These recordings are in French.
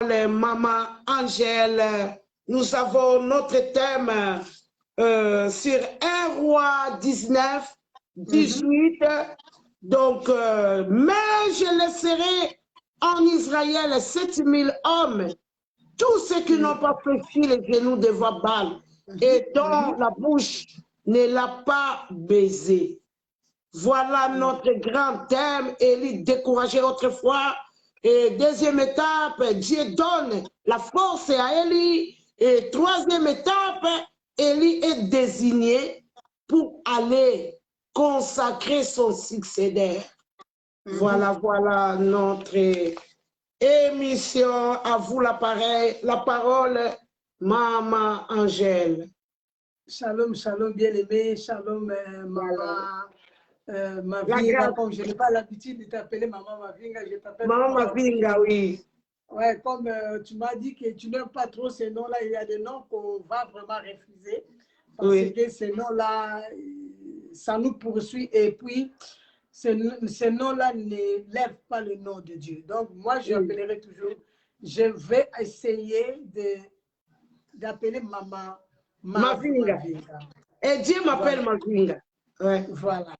Maman Angèle, nous avons notre thème sur 1 roi 19, 18. Donc, mais je laisserai en Israël 7000 hommes, tous ceux qui n'ont pas fléchi les genoux devant Baal et dont la bouche ne l'a pas baisé. Voilà notre grand thème. Élie découragé autrefois. Et deuxième étape, Dieu donne la force à Élie. Et troisième étape, Élie est désigné pour aller consacrer son successeur. Voilà notre émission. À vous la parole, Maman Angèle. Shalom, shalom, bien-aimé. Shalom, maman. Mavinga, comme je n'ai pas l'habitude de t'appeler maman Mavinga, je t'appelle maman Mavinga, oui. Ouais, comme tu m'as dit que tu n'aimes pas trop ces noms-là, il y a des noms qu'on va vraiment refuser. Parce que ces noms-là, ça nous poursuit. Et puis, ces noms-là ne lèvent pas le nom de Dieu. Donc, moi, je appellerai toujours, je vais essayer d'appeler maman Mavinga. Et Dieu m'appelle Mavinga. Ouais. Voilà.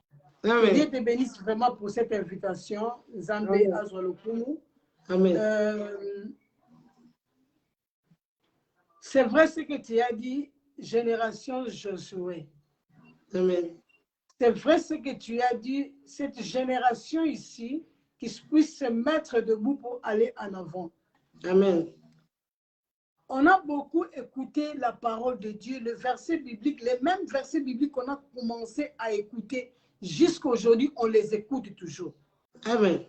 Amen. Que Dieu te bénisse vraiment pour cette invitation. Zambé Azwalokumu. Amen. C'est vrai ce que tu as dit, génération Josué. Amen. C'est vrai ce que tu as dit, cette génération ici, qui puisse se mettre debout pour aller en avant. Amen. On a beaucoup écouté la parole de Dieu, le verset biblique, les mêmes versets bibliques qu'on a commencé à écouter jusqu'à aujourd'hui, on les écoute toujours. Amen.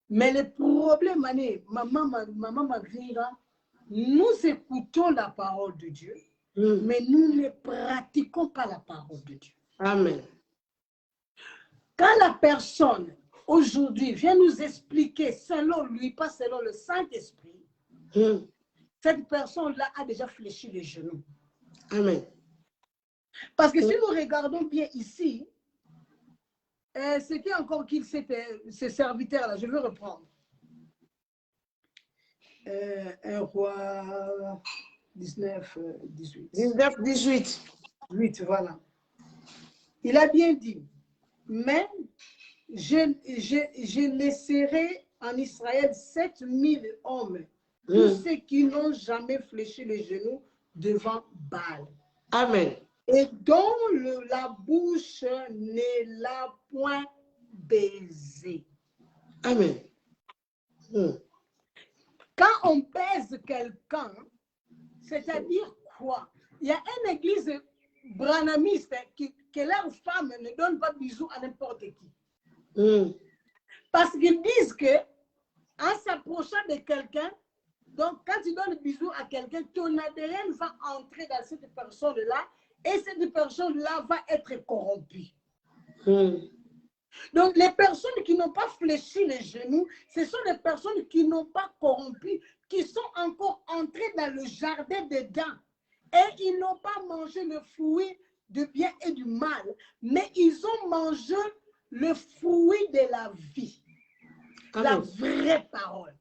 Mais le problème, maman Mavinga, nous écoutons la parole de Dieu, mais nous ne pratiquons pas la parole de Dieu. Amen. Quand la personne, aujourd'hui, vient nous expliquer selon lui, pas selon le Saint-Esprit, cette personne-là a déjà fléchi les genoux. Amen. Parce que si nous regardons bien ici, c'était encore qu'il ces serviteurs-là, je vais reprendre. 1 roi 19, 18. 19, 18. 8, voilà. Il a bien dit, mais je laisserai en Israël 7000 hommes, tous ceux qui n'ont jamais fléchi les genoux devant Baal. Amen. Et dont la bouche ne l'a point baisé. Amen. Quand on baise quelqu'un, c'est-à-dire quoi? Il y a une église branamiste que leurs femmes ne donnent pas bisous à n'importe qui. Parce qu'ils disent que en s'approchant de quelqu'un, donc quand tu donnes bisous à quelqu'un, ton ADN va entrer dans cette personne-là et cette personne-là va être corrompue. Donc les personnes qui n'ont pas fléchi les genoux, ce sont les personnes qui n'ont pas corrompu, qui sont encore entrées dans le jardin d'Éden. Et ils n'ont pas mangé le fruit du bien et du mal, mais ils ont mangé le fruit de la vie. Amen. La vraie parole.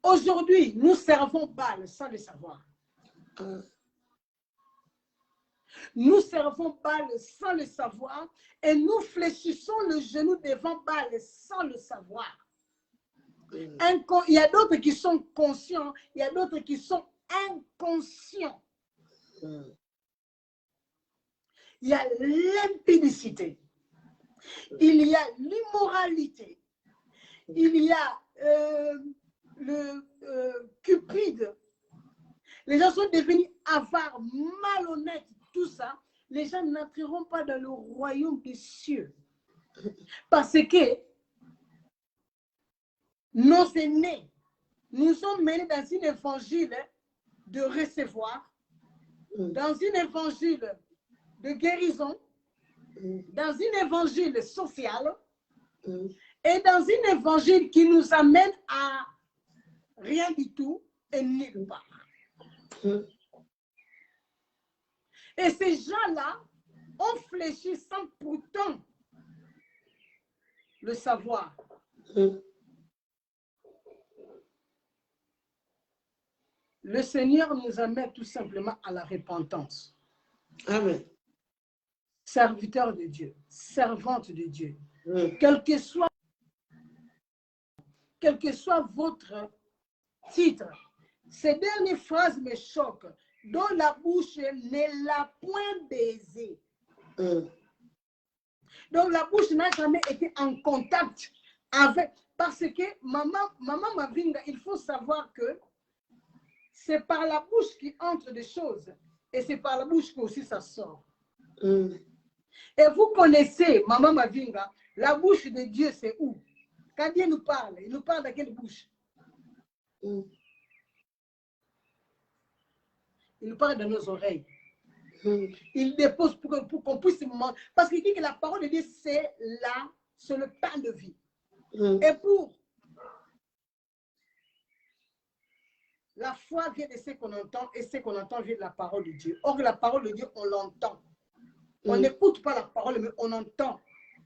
Aujourd'hui, nous servons Baal sans le savoir. Nous servons Baal sans le savoir et nous fléchissons le genou devant Baal sans le savoir. Il y a d'autres qui sont conscients, il y a d'autres qui sont inconscients. Il y a l'impudicité, il y a l'immoralité, il y a le cupide. Les gens sont devenus avares, malhonnêtes, tout ça. Les gens n'entreront pas dans le royaume des cieux. Parce que nos aînés nous sont menés dans un évangile de recevoir, dans un évangile de guérison, dans un évangile social et dans un évangile qui nous amène à rien du tout et nulle part. Et ces gens-là ont fléchi sans pourtant le savoir. Le Seigneur nous amène tout simplement à la repentance. Amen. Serviteur de Dieu, servante de Dieu, Mm. quel que soit votre titre, ces dernières phrases me choquent, dont la bouche ne l'a point baisé. Mm. Donc la bouche n'a jamais été en contact avec, parce que maman Mavinga, il faut savoir que c'est par la bouche qui entre des choses et c'est par la bouche que aussi ça sort. Mm. Et vous connaissez, maman Mavinga, la bouche de Dieu c'est où? Quand Dieu nous parle, il nous parle de quelle bouche? Mm. Il nous parle dans nos oreilles. Mm. Il dépose pour qu'on puisse manger. Parce qu'il dit que la parole de Dieu, c'est le pain de vie. Mm. Et pour la foi vient de ce qu'on entend et ce qu'on entend vient de la parole de Dieu. Or, la parole de Dieu, on l'entend. On n'écoute pas la parole, mais on entend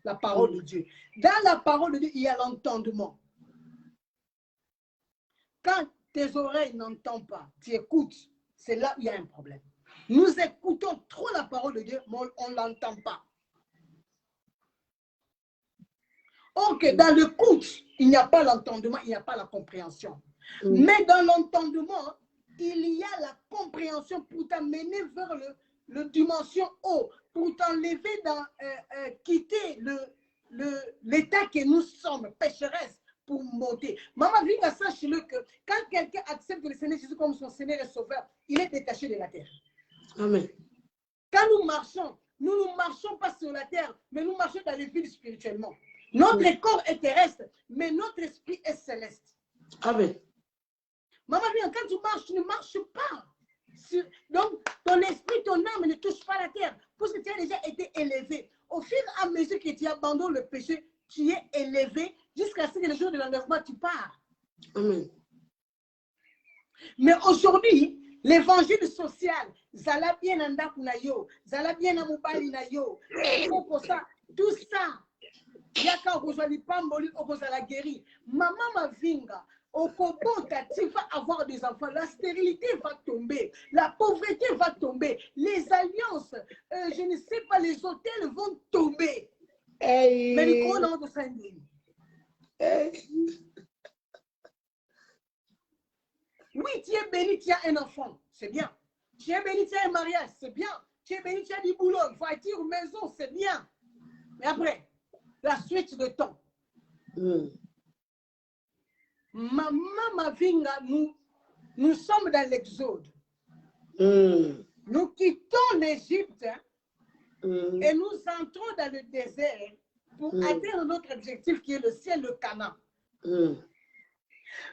la parole de Dieu. Dans la parole de Dieu, il y a l'entendement. Quand tes oreilles n'entendent pas, tu écoutes, c'est là où il y a un problème. Nous écoutons trop la parole de Dieu, mais on ne l'entend pas. Or que dans l'écoute, il n'y a pas l'entendement, il n'y a pas la compréhension. Mais dans l'entendement, il y a la compréhension pour t'amener vers le dimension haut, pour t'enlever dans, quitter l'état que nous sommes, pécheresses, pour monter. Maman Vinga, sache-le que quand quelqu'un accepte le Seigneur Jésus comme son Seigneur et Sauveur, il est détaché de la terre. Amen. Quand nous ne marchons pas sur la terre, mais nous marchons dans les villes spirituellement. Notre corps est terrestre, mais notre esprit est céleste. Amen. Maman, quand tu marches, tu ne marches pas. Donc, ton esprit, ton âme ne touche pas la terre, parce que tu as déjà été élevé. Au fur et à mesure que tu abandonnes le péché, tu es élevé jusqu'à ce que le jour de l'enlèvement, tu pars. Amen. Mais aujourd'hui, l'évangile social, Zala bien anda kunayo, Zala bien amubali nayo, tout ça, Yaka Rosali Pamboli, Okosala guéri. Maman Mavinga, Okobota, tu vas avoir des enfants, la stérilité va tomber, la pauvreté va tomber, les alliances, je ne sais pas, les hôtels vont tomber. Hey. Mais le corona de Saint-Denis. Oui, tu es béni, tu as un enfant, c'est bien. Tu es béni, tu as un mariage, c'est bien. Tu es béni, tu as du boulot, voiture, maison, c'est bien. Mais après, la suite de temps. Maman Mavinga, nous sommes dans l'exode. Nous quittons l'Égypte et nous entrons dans le désert pour atteindre notre objectif qui est le ciel, le Canaan.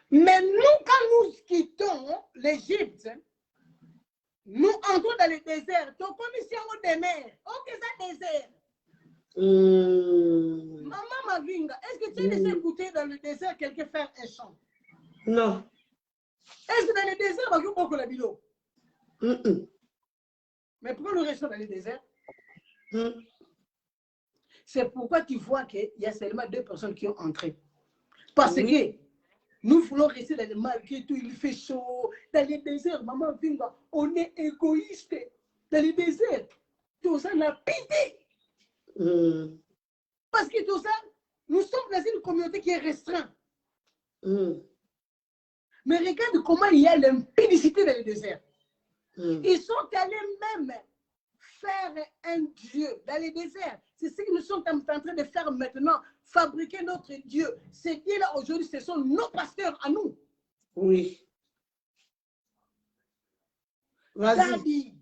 Mais nous, quand nous quittons l'Égypte, nous entrons dans le désert. Donc, commission des mers. Ok, ça désert. Maman Mavinga, est-ce que tu as déjà écouté dans le désert quelqu'un faire un chant? Non. Est-ce que dans le désert, on a beaucoup la bilo? Mais pourquoi nous restons dans le désert? C'est pourquoi tu vois qu'il y a seulement 2 personnes qui ont entré. Parce que nous voulons rester dans le malgré tout, il fait chaud. Dans les déserts, maman Vinga, on est égoïste. Dans les déserts, tout ça n'a pitié. Parce que tout ça, nous sommes dans une communauté qui est restreinte. Mais regarde comment il y a l'impudicité dans les déserts. Ils sont allés même faire un Dieu dans les déserts. C'est ce que nous sommes en train de faire maintenant. Fabriquer notre Dieu. Ces dieux-là aujourd'hui, ce sont nos pasteurs à nous. Oui. Daddy,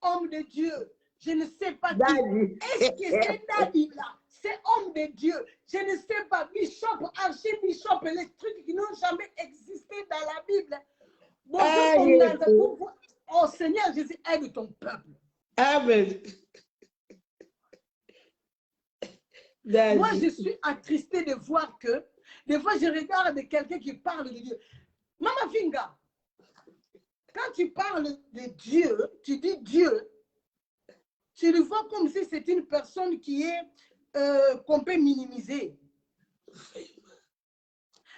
homme de Dieu, je ne sais pas qui. Est-ce que c'est Daddy-là? C'est homme de Dieu. Je ne sais pas, bishop, archibishop, les trucs qui n'ont jamais existé dans la Bible. Bonjour, oh Seigneur Jésus, aide ton peuple. Amen. Moi, je suis attristée de voir que, des fois, je regarde quelqu'un qui parle de Dieu. Maman Vinga, quand tu parles de Dieu, tu dis Dieu, tu le vois comme si c'est une personne qui est, qu'on peut minimiser.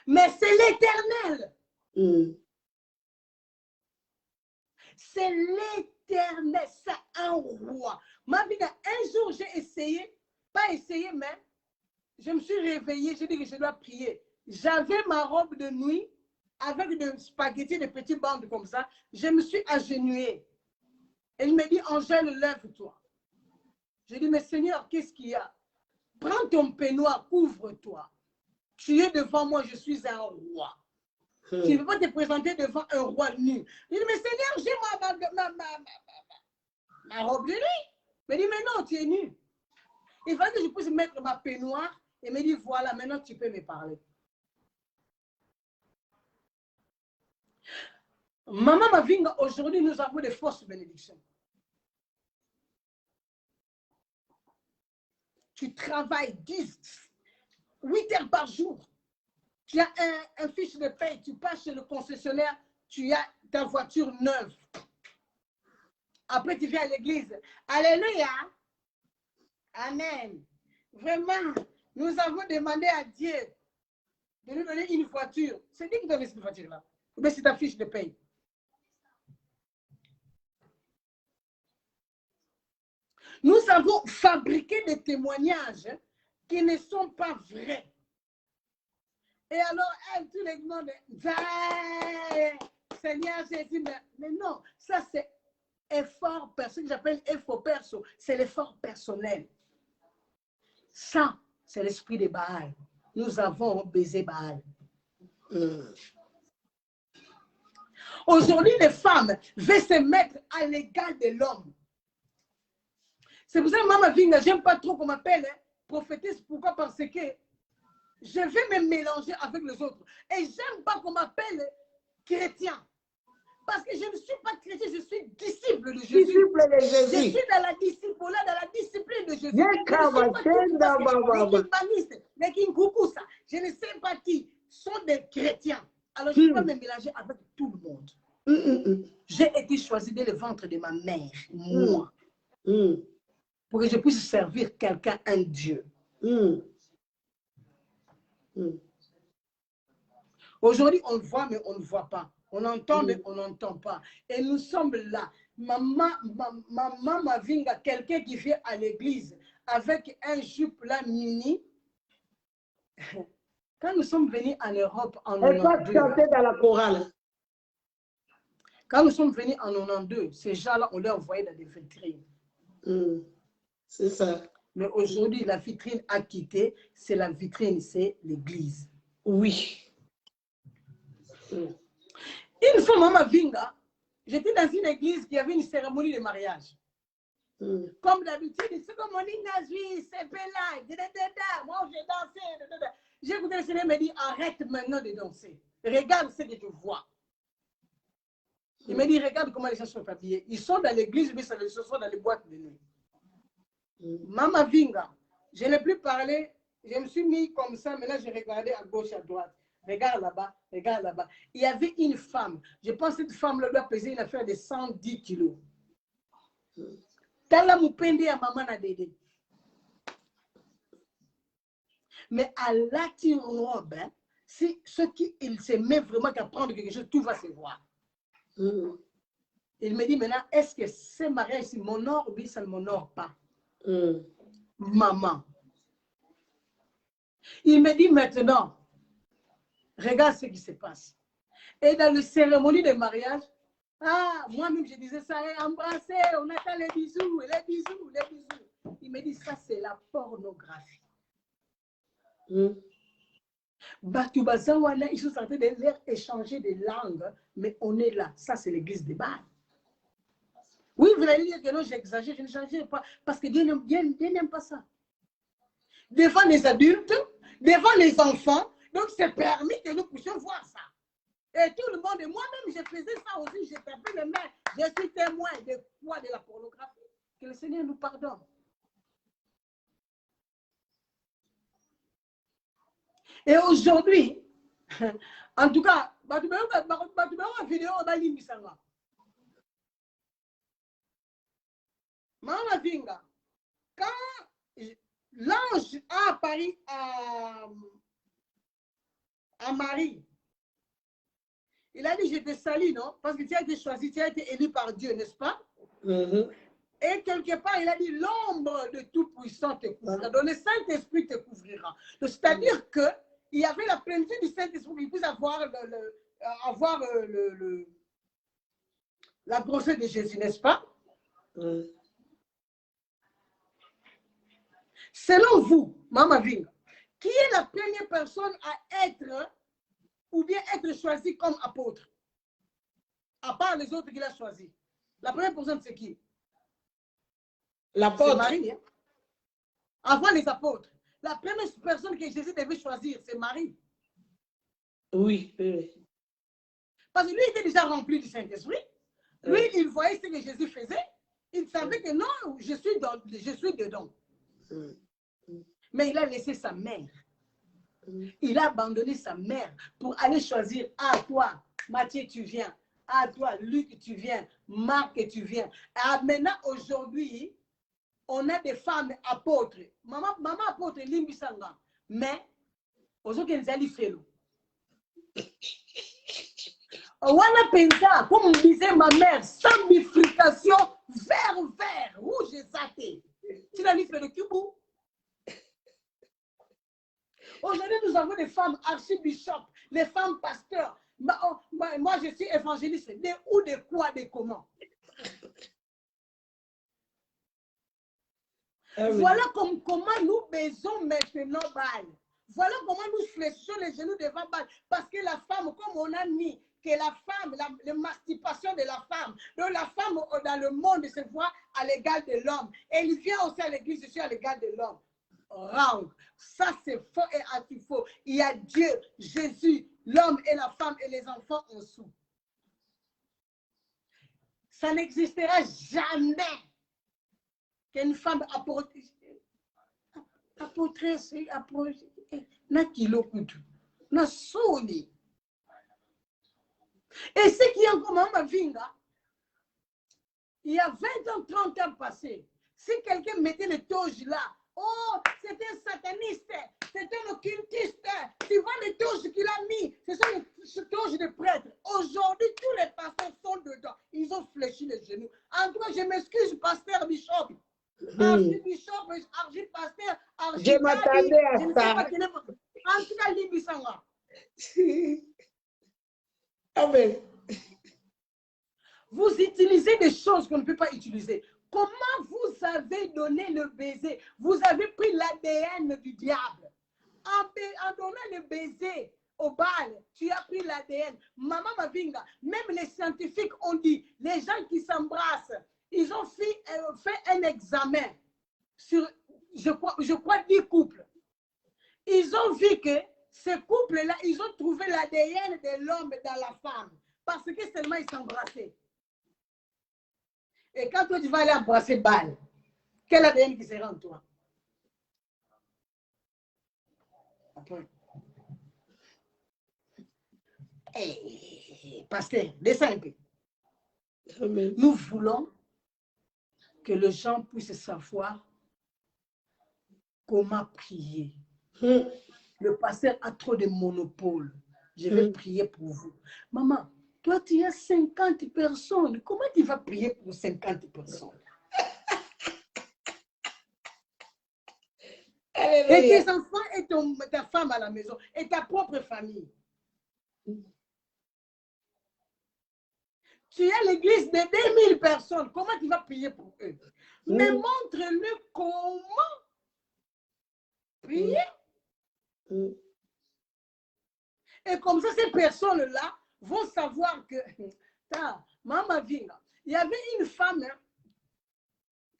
Mais c'est l'Éternel. C'est l'éternel, c'est un roi. Ma vie, un jour, j'ai essayé, pas essayé, mais je me suis réveillée, j'ai dit que je dois prier. J'avais ma robe de nuit avec des spaghettis, des petites bandes comme ça. Je me suis agenouillée. Et il me dit, Angèle, lève-toi. J'ai dit, mais Seigneur, qu'est-ce qu'il y a? Prends ton peignoir, couvre-toi. Tu es devant moi, je suis un roi. Tu ne peux pas te présenter devant un roi nu. Il dit, mais Seigneur, j'ai ma robe de nuit. Il me dit, mais non, tu es nu. Il fallait que je puisse mettre ma peignoir et me dit, voilà, maintenant tu peux me parler. Maman Mavinga, aujourd'hui, nous avons des fausses bénédictions. Tu travailles 8 heures par jour. Tu as un fiche de paie, tu passes chez le concessionnaire, tu as ta voiture neuve. Après, tu viens à l'église. Alléluia. Amen. Vraiment, nous avons demandé à Dieu de nous donner une voiture. C'est Dieu qui donne cette voiture-là. Mais c'est ta fiche de paie. Nous avons fabriqué des témoignages qui ne sont pas vrais. Et alors, elle, tout le monde, Seigneur Jésus, mais non, ça c'est effort personnel, j'appelle effort perso, c'est l'effort personnel. Ça, c'est l'esprit de Baal. Nous avons baisé Baal. Aujourd'hui, les femmes veulent se mettre à l'égal de l'homme. C'est pour ça que Maman Vinga, j'aime pas trop qu'on m'appelle prophétesse. Pourquoi? Parce que je vais me mélanger avec les autres. Et j'aime pas qu'on m'appelle chrétien. Parce que je ne suis pas chrétien, je suis disciple de Jésus. Disciple de Jésus. Je suis dans la discipline de Jésus. Je ne sais pas qui sont des chrétiens. Alors je ne peux pas me mélanger avec tout le monde. J'ai été choisi dès le ventre de ma mère, moi. Pour que je puisse servir quelqu'un, un Dieu. Aujourd'hui, on voit, mais on ne voit pas. On entend, mais on n'entend pas. Et nous sommes là. Maman Mavinga, quelqu'un qui vient à l'église avec un jupe là mini. Quand nous sommes venus en Europe en 92, dans la chorale. quand nous sommes venus en 92, ces gens-là, on les envoyait dans des vitrines. C'est ça. Mais aujourd'hui, la vitrine a quitté. C'est la vitrine, c'est l'église. Oui. Une fois, Maman Vinga, j'étais dans une église qui avait une cérémonie de mariage. Comme d'habitude, c'est comme mon Ignazui, c'est Pela, moi j'ai dansé. J'ai écouté le Seigneur me dit, arrête maintenant de danser. Regarde ce que tu vois. Il me dit, regarde comment les gens sont habillés. Ils sont dans l'église, mais ils sont dans les boîtes de nuit. Maman Vinga, je n'ai plus parlé, je me suis mis comme ça, maintenant je regardais à gauche, à droite. Regarde là-bas, regarde là-bas. Il y avait une femme, je pense que cette femme-là doit peser une affaire de 110 kilos. Tala Mupende à maman na dédé. Mais à la robe, hein, si ceux qui il se met vraiment qu'à prendre quelque chose, tout va se voir. Il me dit maintenant, est-ce que ce mariage, c'est mon or ou bien ça ne m'honore pas? Maman. Il me dit maintenant, regarde ce qui se passe. Et dans la cérémonie de mariage, moi-même je disais ça, embrasser, on attend les bisous, les bisous, les bisous. Il me dit, ça c'est la pornographie. Batoubazawana, ils sont en train de leur échanger des langues, mais on est là. Ça c'est l'église de Baal. Oui, vous allez dire que non, j'exagère, je n'exagère pas, parce que Dieu n'aime pas ça. Devant les adultes, devant les enfants, donc c'est permis que nous puissions voir ça. Et tout le monde, et moi-même, je faisais ça aussi, j'ai tapé les mains, je suis témoin de quoi? De la pornographie. Que le Seigneur nous pardonne. Et aujourd'hui, en tout cas, vidéo, Maman Vinga, quand l'ange a apparu à Marie, Il a dit, je te salue, non? Parce que tu as été choisi, tu as été élu par Dieu, n'est-ce pas? Et quelque part, il a dit, l'ombre de Tout-Puissant te couvrira. Donc, le Saint-Esprit te couvrira. C'est-à-dire qu'il y avait la plénitude du Saint-Esprit, qu'il puisse avoir, la grossesse de Jésus, n'est-ce pas? Selon vous, Mama Vinga, qui est la première personne à être ou bien être choisie comme apôtre? À part les autres qu'il a choisis. La première personne, c'est qui? L'apôtre. C'est Marie. Hein? Avant les apôtres. La première personne que Jésus devait choisir, c'est Marie. Oui, oui. Parce que lui, il était déjà rempli du Saint-Esprit. Lui, il voyait ce que Jésus faisait. Il savait que non, je suis dedans. Mais il a laissé sa mère. Il a abandonné sa mère pour aller choisir. Ah, toi, Matthieu, tu viens. Ah, toi, Luc, tu viens. Marc, tu viens. Ah, maintenant, aujourd'hui, on a des femmes apôtres. Maman apôtre, Limbisanga. Mais, aujourd'hui, nous allons faire. Voilà, pensa, comme disait ma mère, sans bifurcation, vert, rouge et saté. Tu l'as fait le cubou. Aujourd'hui, nous avons des femmes archibishops, les femmes pasteurs. Moi, je suis évangéliste. De où, de quoi, de comment? Voilà comment nous baisons maintenant Baal. Voilà comment nous fléchissons les genoux devant Baal. Parce que la femme, comme on a mis que la femme, l'émancipation de la femme, donc la femme dans le monde se voit à l'égal de l'homme. Et il vient aussi à l'église, je suis à l'égal de l'homme. Wrong. Ça, c'est faux et anti-faux. Il y a Dieu, Jésus, l'homme et la femme et les enfants en dessous. Ça n'existera jamais qu'une femme apôtresse, na kilo kutu, na soni. Et ce qui est encore Mama Vinga, il y a 20 ans, 30 ans passés, si quelqu'un mettait le toge là, oh, c'est un sataniste, c'est un occultiste, tu vois les toges qu'il a mis, ce sont les toges de prêtres. Aujourd'hui, tous les pasteurs sont dedans, ils ont fléchi les genoux. En tout cas, je m'excuse, pasteur Bishop. Archibishop, archipasteur, Je m'attendais à ça. En tout cas, Limbisanga. Amen. Vous utilisez des choses qu'on ne peut pas utiliser. Comment vous avez donné le baiser? Vous avez pris l'ADN du diable. En donnant le baiser au bal, tu as pris l'ADN. Maman Mavinga, même les scientifiques ont dit, les gens qui s'embrassent, ils ont fait un examen sur, je crois, 10 couples. Ils ont vu que ces couples-là, ils ont trouvé l'ADN de l'homme dans la femme. Parce que seulement ils s'embrassaient. Et quand toi, tu vas aller embrasser Baal, quel ADN qui sera en toi? Après. Hey, pasteur, descends un peu. Amen. Nous voulons que les gens puissent savoir comment prier. Le pasteur a trop de monopole. Je vais prier pour vous. Maman, toi, tu as 50 personnes. Comment tu vas prier pour 50 personnes? Et tes enfants et ta femme à la maison et ta propre famille. Tu as l'église de 2000 personnes. Comment tu vas prier pour eux? Mais montre-le comment prier. Et comme ça, ces personnes-là vont savoir que, Maman Vinga, il y avait une femme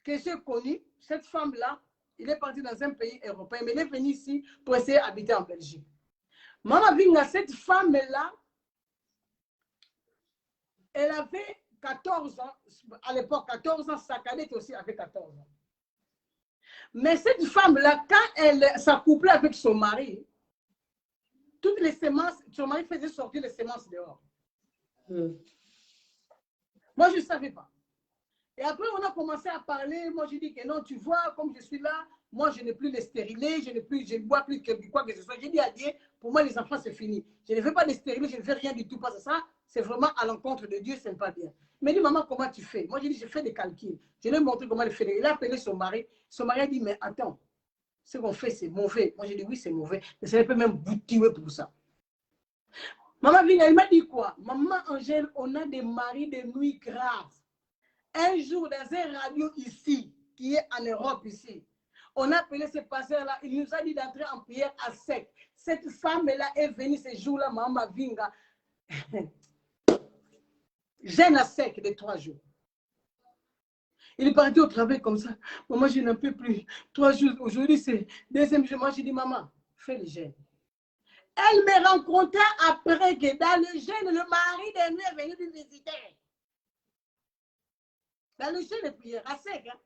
que j'ai connue. Cette femme-là, il est parti dans un pays européen, mais il est venu ici pour essayer d'habiter en Belgique. Maman Vinga, cette femme-là, elle avait 14 ans, à l'époque, 14 ans, sa cadette aussi avait 14 ans. Mais cette femme-là, quand elle s'accouplait avec son mari, toutes les semences, son mari faisait sortir les semences dehors. Moi, je ne savais pas. Et après, on a commencé à parler. Moi, j'ai dit que non, tu vois, comme je suis là, moi, je n'ai plus les stérilés, je ne bois plus que quoi que ce soit. J'ai dit à Dieu, pour moi, les enfants, c'est fini. Je ne fais pas de stérilés, je ne fais rien du tout. Parce que ça, c'est vraiment à l'encontre de Dieu, ce n'est pas bien. Il m'a dit, maman, comment tu fais? Moi, j'ai dit, je fais des calculs. Je lui ai montré comment le faire. Il a appelé son mari. Son mari a dit, mais attends, ce qu'on fait, c'est mauvais. Moi, j'ai dit, oui, c'est mauvais. Mais ça peut même vous tuer pour ça. Maman Vina, il m'a dit quoi? Maman Angèle, on a des maris de nuit graves. Un jour, dans un radio ici, qui est en Europe ici, on a appelé ce pasteur-là, il nous a dit d'entrer en prière à sec. Cette femme-là est venue ce jour-là, Maman Vinga, jeûne à sec de 3 jours. Il est parti au travail comme ça. Maman, je n'en peux plus. 3 jours, aujourd'hui, c'est 2e jour. Moi, j'ai dit, maman, fais le jeûne. Elle me rencontra après que dans le jeûne, le mari de lui est venu lui visiter. Dans le jeûne de prière, à sec. Hein?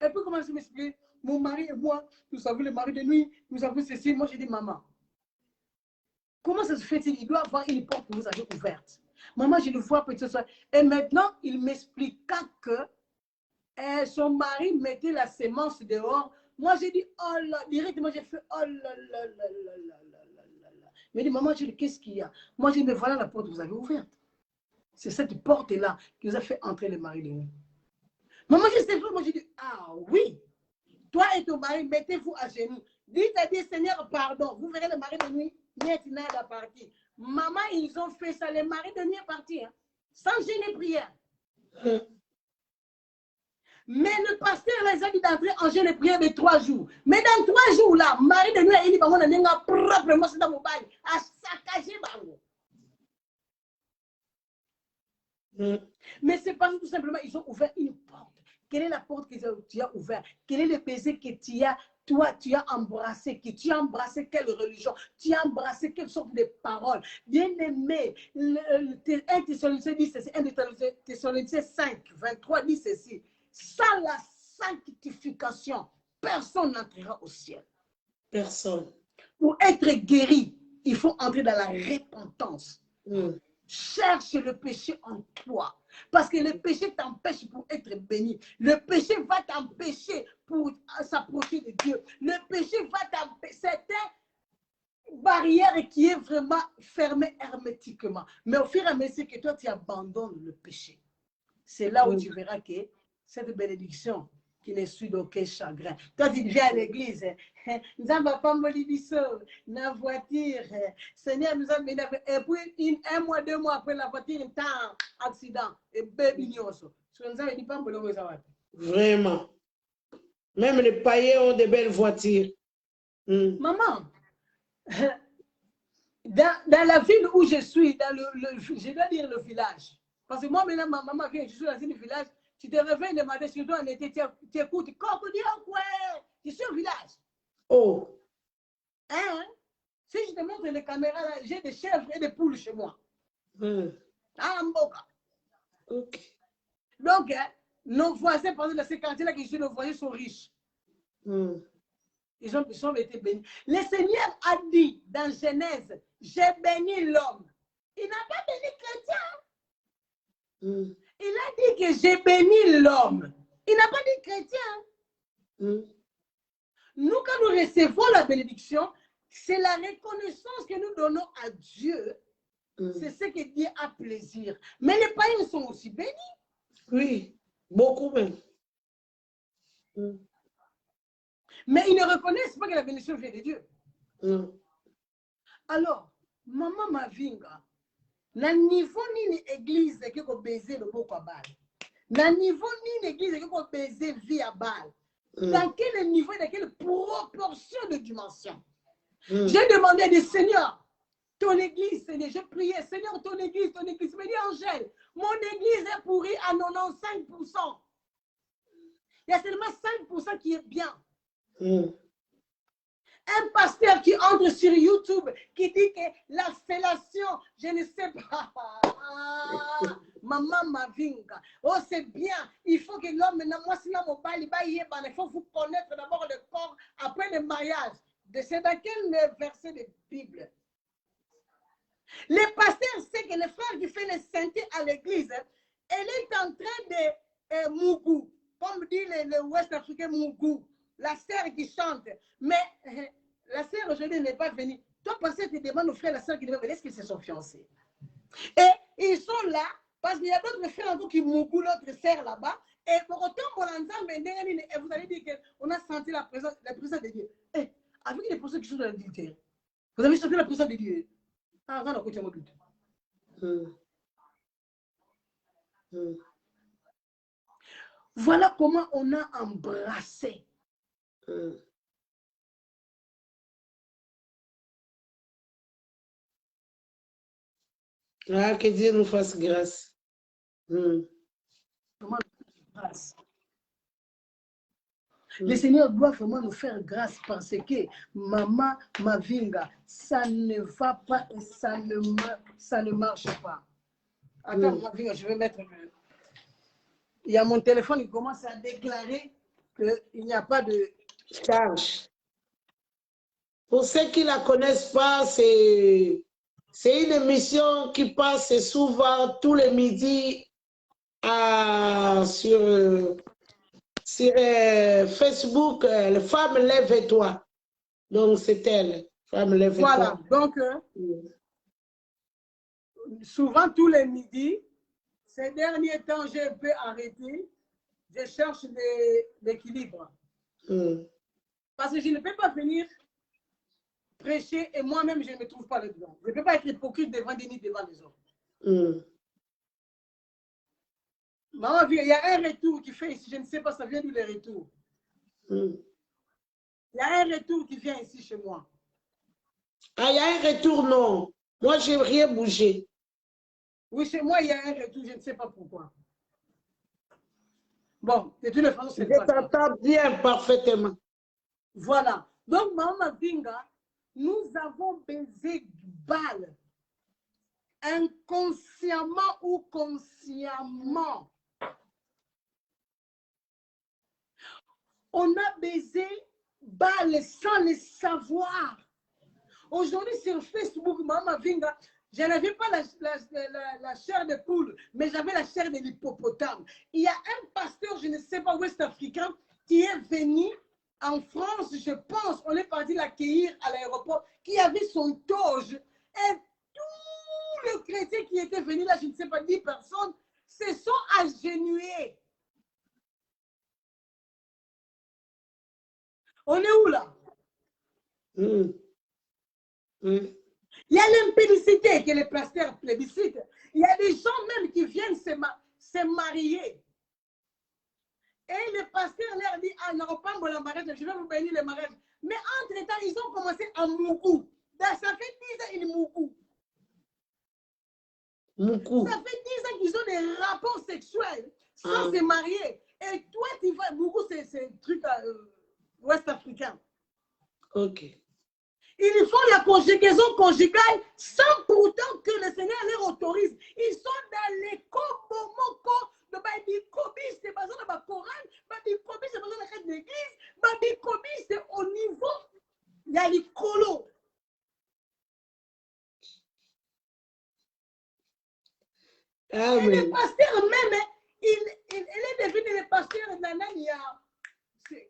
Et puis, comment je m'explique? Mon mari et moi, nous avons le mari de nuit, nous avons ceci. Moi, j'ai dit, maman, comment ça se fait-il? Il doit avoir une porte que vous avez ouverte. Maman, je le vois peut-être ce soir. Et maintenant, il m'expliqua que son mari mettait la sémence dehors. Moi, j'ai dit, oh là, directement, j'ai fait, oh là là là là là là là là. Mais il dit, maman, j'ai dit, qu'est-ce qu'il y a? Moi, j'ai dit, mais voilà la porte que vous avez ouverte. C'est cette porte-là qui vous a fait entrer le mari de nuit. Maman, moi, j'ai dit, ah oui, toi et ton mari, mettez-vous à genoux. Dites à Dieu, Seigneur, pardon. Vous verrez le mari de nuit, n'est pas parti. Maman, ils ont fait ça. Le mari de nuit est parti, hein, sans gêner prière. Mais le pasteur les a dit d'entrer en jeûne et prière de 3 jours. Mais dans 3 jours, là, mari de nuit, il dit, on a proprement c'est dans mon bail, à saccager bango. Mais c'est parce que tout simplement, ils ont ouvert une porte. Quelle est la porte que tu as ouverte? Quel est le baiser que tu as, toi, tu as embrassé? Que tu as embrassé quelle religion? Tu as embrassé quelle sorte de paroles? Bien-aimé, 1 Thessaloniciens dit ceci, 1 Thessaloniciens 5, 23 dit ceci. Sans la sanctification, personne n'entrera au ciel. Personne. Pour être guéri, il faut entrer dans la repentance. Cherche le péché en toi. Parce que le péché t'empêche pour être béni. Le péché va t'empêcher pour s'approcher de Dieu. Le péché va t'empêcher. C'est une barrière qui est vraiment fermée hermétiquement. Mais au fur et à mesure que toi, tu abandonnes le péché, c'est là où tu verras que cette bénédiction qui n'est suit d'aucun chagrin. Toi, tu viens à l'église. Nous n'avons pas molibiso, la voiture. Seigneur nous a mené. Et puis, 1 mois, 2 mois après la voiture, il y a un accident. Et baby nyoso. Vraiment. Même les païens ont de belles voitures. Maman, dans la ville où je suis, je dois dire le village. Parce que moi, maintenant, ma maman vient, je suis dans un village. Tu te réveilles le matin, surtout en été, tu écoutes, je suis au village. Oh. Hein? Si je te montre les caméras, là, j'ai des chèvres et des poules chez moi. En Mboka. Okay. Donc, nos voisins, pendant dans ces quartiers-là, qui sont nos voisins, sont riches. Ils ont été bénis. Le Seigneur a dit dans Genèse, j'ai béni l'homme. Il n'a pas béni chrétien. Il a dit que j'ai béni l'homme. Il n'a pas dit chrétien. Nous, quand nous recevons la bénédiction, c'est la reconnaissance que nous donnons à Dieu. C'est ce que Dieu a plaisir. Mais les païens sont aussi bénis. Oui, beaucoup même. Mais ils ne reconnaissent pas que la bénédiction vient de Dieu. Alors, maman Mavinga, na niveau ni l'église qui a baisé le beau à balle. Na niveau ni l'église qui a baisé vie à balle. Dans quel niveau, dans quelle proportion de dimension? J'ai demandé à Seigneur, ton église, Seigneur, j'ai prié, Seigneur, ton église, il me dit Angèle, mon église est pourrie à 95%. Il y a seulement 5% qui est bien. Un pasteur qui entre sur YouTube, qui dit que la fellation, je ne sais pas. Maman Mavinga. Oh, c'est bien. Il faut que l'homme, il faut vous connaître d'abord le corps après le mariage. C'est dans quel verset de Bible? Les pasteurs savent que le frère qui fait les synthés à l'église, elle est en train de Mougou, comme dit les Ouest-Africains Mougou, la sœur qui chante. Mais la sœur aujourd'hui n'est pas venue. Toi, pasteur, tu demandes aux frères et la sœur qui devaient venir, est-ce qu'ils se sont fiancés? Et ils sont là, parce qu'il y a d'autres frères encore qui Mougou, l'autre sœur là-bas. Et pour autant, et vous allez dire qu'on a senti la présence de Dieu. Et avec les personnes qui sont dans l'adultère, vous avez senti la présence de Dieu. Ah, on a côté mon but. Voilà comment on a embrassé. Ah, que Dieu nous fasse grâce. Comment grâce. Le Seigneur doit vraiment nous faire grâce parce que Maman Mavinga, ça ne va pas et ça ne marche pas. Attends, Mavinga, je vais mettre le... Il y a mon téléphone qui commence à déclarer qu'il n'y a pas de charge. Pour ceux qui ne la connaissent pas, c'est une émission qui passe souvent tous les midis sur Facebook, les femmes lève-toi. Donc c'est elle, femme lève-toi. Voilà, donc souvent tous les midis, ces derniers temps, j'ai un peu arrêté. Je cherche l'équilibre. Parce que je ne peux pas venir prêcher et moi-même, je ne me trouve pas là-dedans. Je ne peux pas être hypocrite devant des nids, devant les autres. Maman, il y a un retour qui fait ici. Je ne sais pas, ça vient d'où le retour. Il y a un retour qui vient ici chez moi. Ah, il y a un retour, non. Moi, je n'ai rien bougé. Oui, chez moi, il y a un retour, je ne sais pas pourquoi. Bon, de toutes les façons, c'est je t'entends bien, parfaitement. Voilà. Donc, Maman Vinga, nous avons baisé balle, inconsciemment ou consciemment. On a baisé balle sans le savoir. Aujourd'hui, sur Facebook, Maman Vinga, je n'avais pas la chair de poule, mais j'avais la chair de l'hippopotame. Il y a un pasteur, je ne sais pas, ouest-africain, qui est venu en France, je pense, on est parti l'accueillir à l'aéroport, qui avait son toge. Et tous les chrétiens qui étaient venus là, je ne sais pas, 10 personnes, se sont agenouillés. On est où là? Il y a l'impudicité que les pasteurs plébiscitent. Il y a des gens même qui viennent se marier. Et le pasteur leur dit, ah non, pas le mariage, je vais vous bénir le mariage. Mais entre-temps, ils ont commencé à mougou. Ça fait 10 ans qu'ils mougou. Ça fait 10 ans qu'ils ont des rapports sexuels sans se marier. Et toi, tu vas, mougou, c'est un truc ouest-africain. Ok. Ils font la conjugaison conjugale sans pourtant que le Seigneur les autorise. Ils sont dans les kobomoko, de Babikobi, c'est basé dans le Coran, Babikobi, c'est basé dans l'église, Babikobi, c'est au niveau, il y a les colos. Et le pasteur même, il est devenu le pasteur Nanania.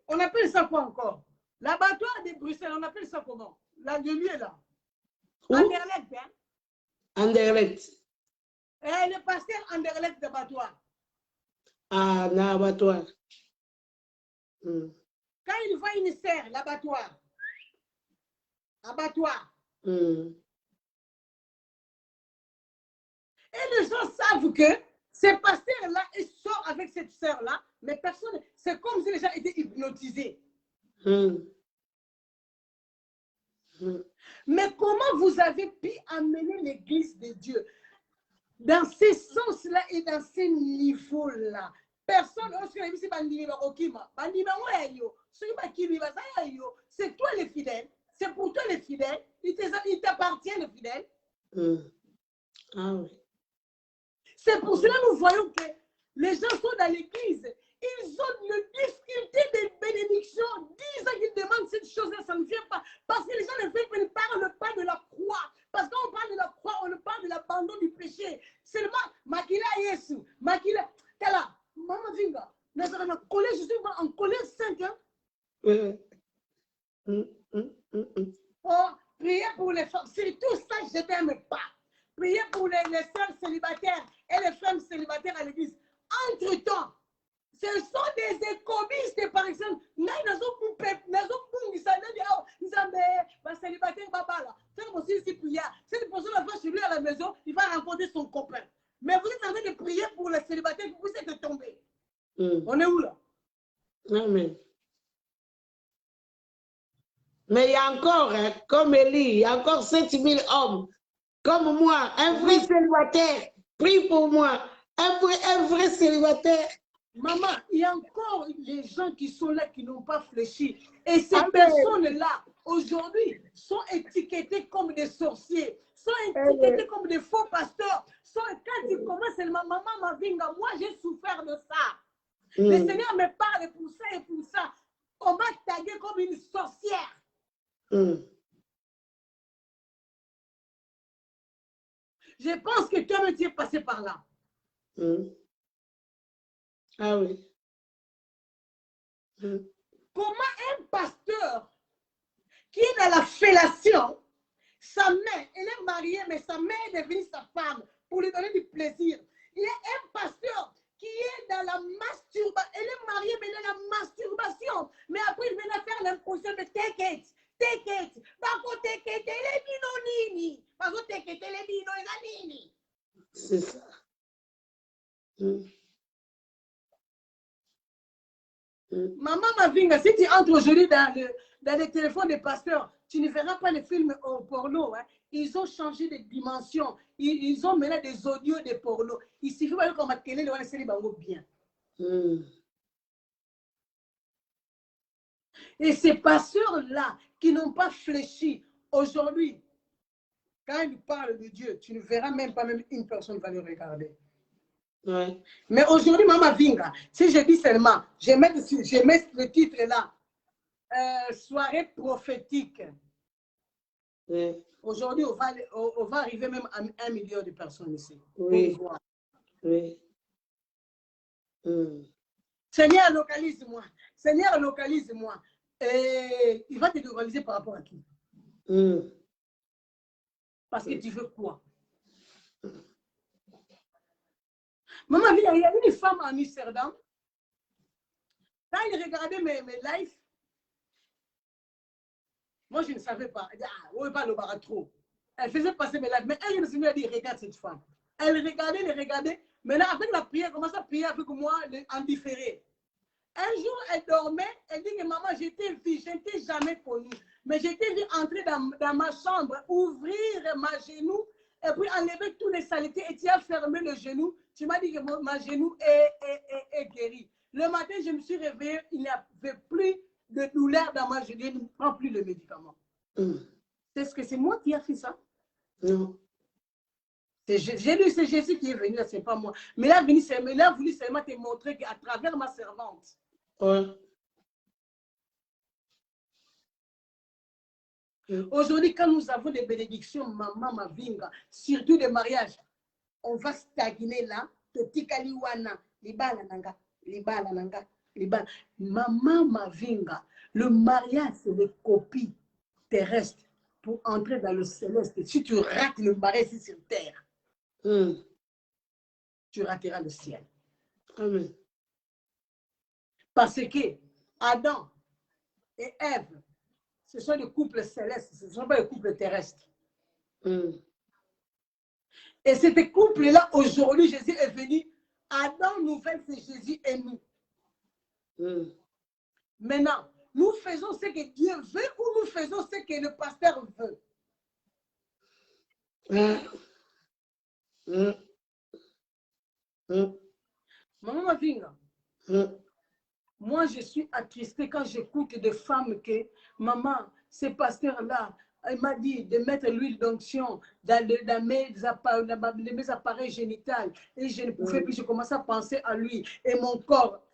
On appelle ça quoi encore? L'abattoir de Bruxelles, on appelle ça comment? Là, le lieu là. Anderlecht, hein? Anderlecht. Le pasteur Anderlecht d'abattoir. Ah, l'abattoir. Quand il voit une serre, l'abattoir. Abattoir. Et les gens savent que ce pasteur-là, il sort avec cette sœur-là, mais personne, c'est comme si les gens étaient hypnotisés. Mais comment vous avez pu amener l'église de Dieu dans ce sens-là et dans ce niveau-là? Personne, c'est toi le fidèle, c'est pour toi le fidèle, il t'appartient le fidèle. Ah oui. C'est pour cela que nous voyons que les gens sont dans l'église. Ils ont une difficulté de bénédiction. 10 ans qu'ils demandent cette chose-là, ça ne vient pas. Parce que les gens ne parlent pas de la croix. Parce qu'on parle de la croix, on parle de l'abandon du péché. Seulement je ne t'aime pas. Priez pour les sœurs célibataires et les femmes célibataires à l'église. Entre-temps, ce sont des économistes, par exemple. Cette personne va chez lui à la maison, il va rencontrer son copain. Mais vous êtes en train de prier pour les célibataires, vous êtes tombés. On est où là? Amen. Mais il y a encore, hein, comme Élie, il y a encore 7000 hommes, comme moi, un vrai célibataire. Prie pour moi, un vrai célibataire. Maman, il y a encore les gens qui sont là, qui n'ont pas fléchi. Et ces personnes-là, aujourd'hui, sont étiquetées comme des sorciers, sont étiquetées comme des faux pasteurs. Quand ils commencent, maman Mavinga, moi j'ai souffert de ça. Le Seigneur me parle pour ça et pour ça. On m'a tagué comme une sorcière. Je pense que toi-même tu es passé par là. Ah oui. Comment un pasteur qui est dans la fellation, sa mère, elle est mariée, mais sa mère est devenue sa femme pour lui donner du plaisir. Il y a un pasteur qui est dans la masturbation. Elle est mariée, mais dans la masturbation. Mais après, il vient faire l'impression de take it. Bako take it, elle est nini. Bako take it, elle est nini. C'est ça. Maman Mavinga, si tu entres aujourd'hui dans les téléphones des pasteurs, tu ne verras pas les films au porno. Hein. Ils ont changé de dimension. Ils ont maintenant des audios de porno. Il suffit de qu'on m'a télé, on essaie de bien. Et ces pasteurs-là qui n'ont pas fléchi, aujourd'hui, quand ils parlent de Dieu, tu ne verras même pas même une personne va le regarder. Ouais. Mais aujourd'hui, Maman Vinga, si je dis seulement, je mets le titre là, soirée prophétique. Ouais. Aujourd'hui, on va arriver même à 1 million de personnes ici. Oui. Oui. Seigneur, localise-moi. Seigneur, localise-moi. Et il va te localiser par rapport à qui? Parce que tu veux quoi? Maman, il y a une femme en Amsterdam. Quand il regardait mes lives, moi je ne savais pas. On ne pas le bar trop. Elle faisait passer mes lives. Mais elle me a dit, regarde cette femme. Elle regardait. Maintenant, avec la prière, elle commence à prier avec moi en différé. Un jour, elle dormait. Elle dit que maman, je t'ai vu, je ne t'ai jamais connue. Mais je t'ai vu entrer dans ma chambre, ouvrir ma genou, et puis enlever tous les saletés, et tu as fermé le genou. Tu m'as dit que ma genou est guéri. Le matin, je me suis réveillée, il n'y avait plus de douleur dans ma genou, je ne prends plus le médicament. Est-ce que c'est moi qui ai fait ça? Non. J'ai lu, c'est Jésus qui est venu, ce n'est pas moi. Mais il a voulu seulement te montrer qu'à travers ma servante. Ouais. Aujourd'hui, quand nous avons des bénédictions, Maman Mavinga, surtout des mariages, on va stagner là. Maman Mavinga, le mariage, c'est des copies terrestres pour entrer dans le céleste. Si tu rates le mariage ici sur terre, tu rateras le ciel. Amen. Parce que Adam et Ève, ce sont des couples célestes, ce ne sont pas des couples terrestres. Et ces couples-là, aujourd'hui, Jésus est venu. Adam nouvelle, c'est Jésus et nous. Maintenant, nous faisons ce que Dieu veut ou nous faisons ce que le pasteur veut. Maman Mavinga, moi je suis attristée quand j'écoute des femmes que, maman, ce pasteur-là, il m'a dit de mettre l'huile d'onction dans mes appareils génitaux. Et je ne pouvais plus, je commençais à penser à lui. Et mon corps,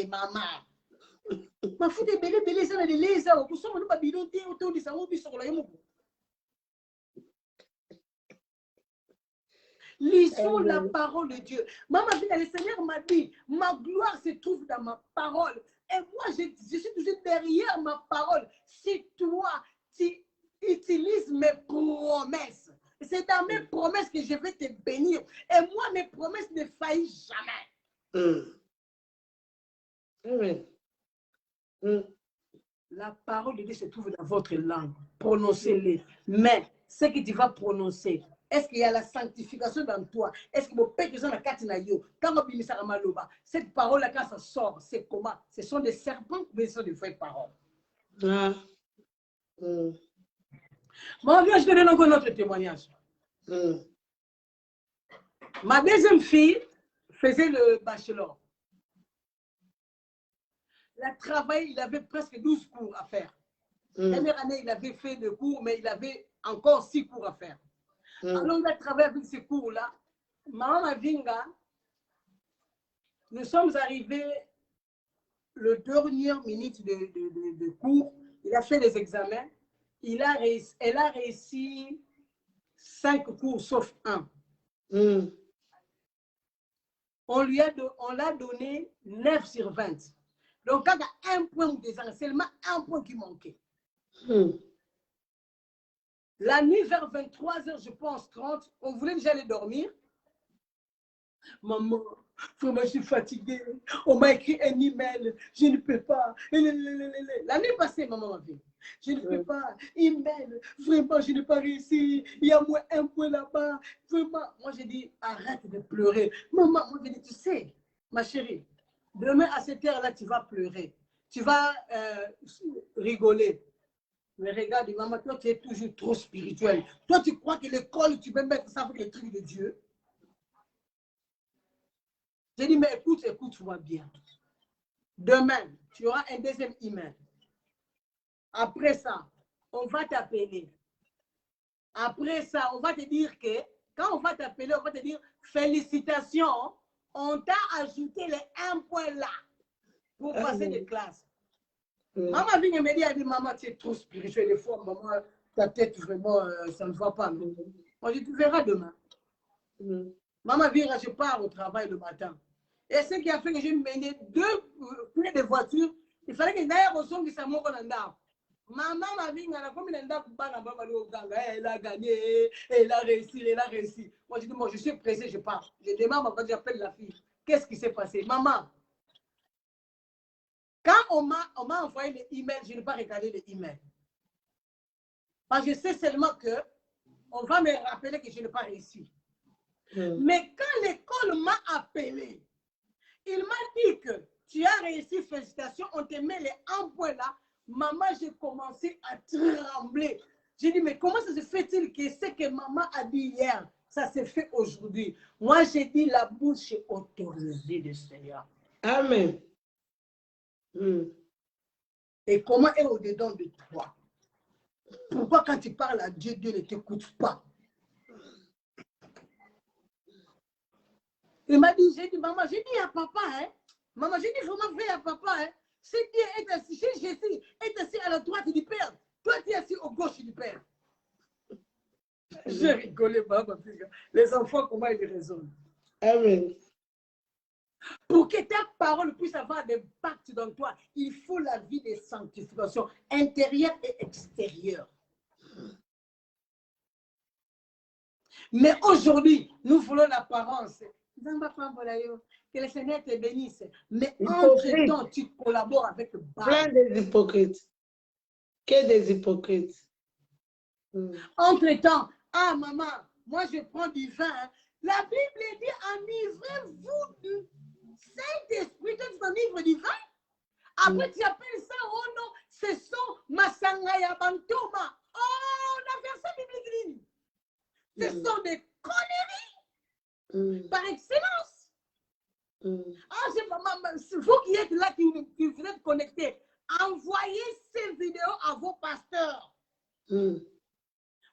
maman. Ma fille est belle, ça de l'aise. Vous sommes pas bidon, autour de ça, on vit sur la yamou. Lisons la parole de Dieu. Maman, le Seigneur m'a dit, ma gloire se trouve dans ma parole. Et moi, je suis toujours derrière ma parole. Si toi, tu utilise mes promesses. C'est dans mes promesses que je vais te bénir. Et moi, mes promesses ne faillissent jamais. Amen. La parole de Dieu se trouve dans votre langue. Prononcez-les. Mais ce que tu vas prononcer, est-ce qu'il y a la sanctification dans toi? Est-ce que mon père qui sont la carte na yo? Quand on dit ça maloba, cette parole-là, quand ça sort, c'est comment? Ce sont des serpents ou ce sont des vraies paroles? Ah. Bon, je te donne encore un autre témoignage. Ma deuxième fille faisait le bachelor. Il a travaillé, il avait presque 12 cours à faire. La dernière année, il avait fait 2 cours, mais il avait encore 6 cours à faire. Alors, il a travaillé avec ces cours-là. Maman Mavinga, nous sommes arrivés le dernière minute de cours. Il a fait les examens. Elle a réussi 5 cours sauf 1. On l'a donné 9 sur 20. Donc, quand il y a un point ou des ans, c'est seulement un point qui manquait. La nuit, vers 23h, je pense, 30, on voulait déjà aller dormir. Maman, vraiment, je suis fatiguée. On m'a écrit un email. Je ne peux pas. La nuit passée, maman m'a dit, je ne peux pas. Email, vraiment, je n'ai pas réussi. Il y a moins un point là-bas. Vraiment, moi, j'ai dit, arrête de pleurer. Maman, moi, j'ai dit, tu sais, ma chérie, demain à cette heure-là, tu vas pleurer. Tu vas rigoler. Mais regarde, maman, toi, tu es toujours trop spirituel. Toi, tu crois que l'école, tu peux mettre ça avec les trucs de Dieu. J'ai dit, mais écoute-moi bien. Demain, tu auras un deuxième email. Après ça, on va t'appeler. Après ça, on va te dire que, quand on va t'appeler, on va te dire, félicitations, on t'a ajouté les 1 point là pour passer de classe. Maman vient me dire, elle dit, maman, tu es trop spirituelle. Des fois, maman, ta tête, vraiment, ça ne va pas. Moi, je te verrai demain. Maman vient, je pars au travail le matin. Et ce qui a fait que j'ai mené 2 clés de voiture, il fallait que d'ailleurs, au son qui s'est mon maman m'a vu, elle a gagné, elle a réussi, elle a réussi. Moi, je dis, moi, je suis pressé, je pars. Je demande, maman, j'appelle la fille. Qu'est-ce qui s'est passé? Maman, quand on m'a envoyé les emails, je n'ai pas regardé les emails. Parce que je sais seulement que on va me rappeler que je n'ai pas réussi. Mais quand l'école m'a appelé, il m'a dit que tu as réussi, félicitations, on te met les 1 point là. Maman, j'ai commencé à trembler. J'ai dit, mais comment ça se fait-il que ce que maman a dit hier, ça s'est fait aujourd'hui? Moi, j'ai dit, la bouche est autorisée de Seigneur. Amen. Et comment est au-dedans de toi? Pourquoi quand tu parles à Dieu, Dieu ne t'écoute pas? Il m'a dit, j'ai dit, maman, j'ai dit à papa, hein? Maman, j'ai dit, vraiment fais à papa, hein? Si Dieu est assis, si Jésus est assis à la droite du Père, toi tu es assis au gauche du Père. J'ai rigolé, maman. Les enfants, comment ils raisonnent? Amen. Pour que ta parole puisse avoir des impacts dans toi, il faut la vie de sanctification intérieure et extérieure. Mais aujourd'hui, nous voulons l'apparence. Que le Seigneur te bénisse. Mais entre-temps, tu collabores avec le Baal. Plein des hypocrites. Que des hypocrites. Entre-temps, ah maman, moi je prends du vin. Hein. La Bible dit enivrez-vous du Saint-Esprit. Toi tu t'enivres du vin. Après tu appelles ça, oh non, ce sont Masangaya Bantoma. Oh, la version biblique. Ce sont des conneries. Par excellence. Ah, vous qui êtes là, qui vous êtes connectés, envoyez ces vidéos à vos pasteurs.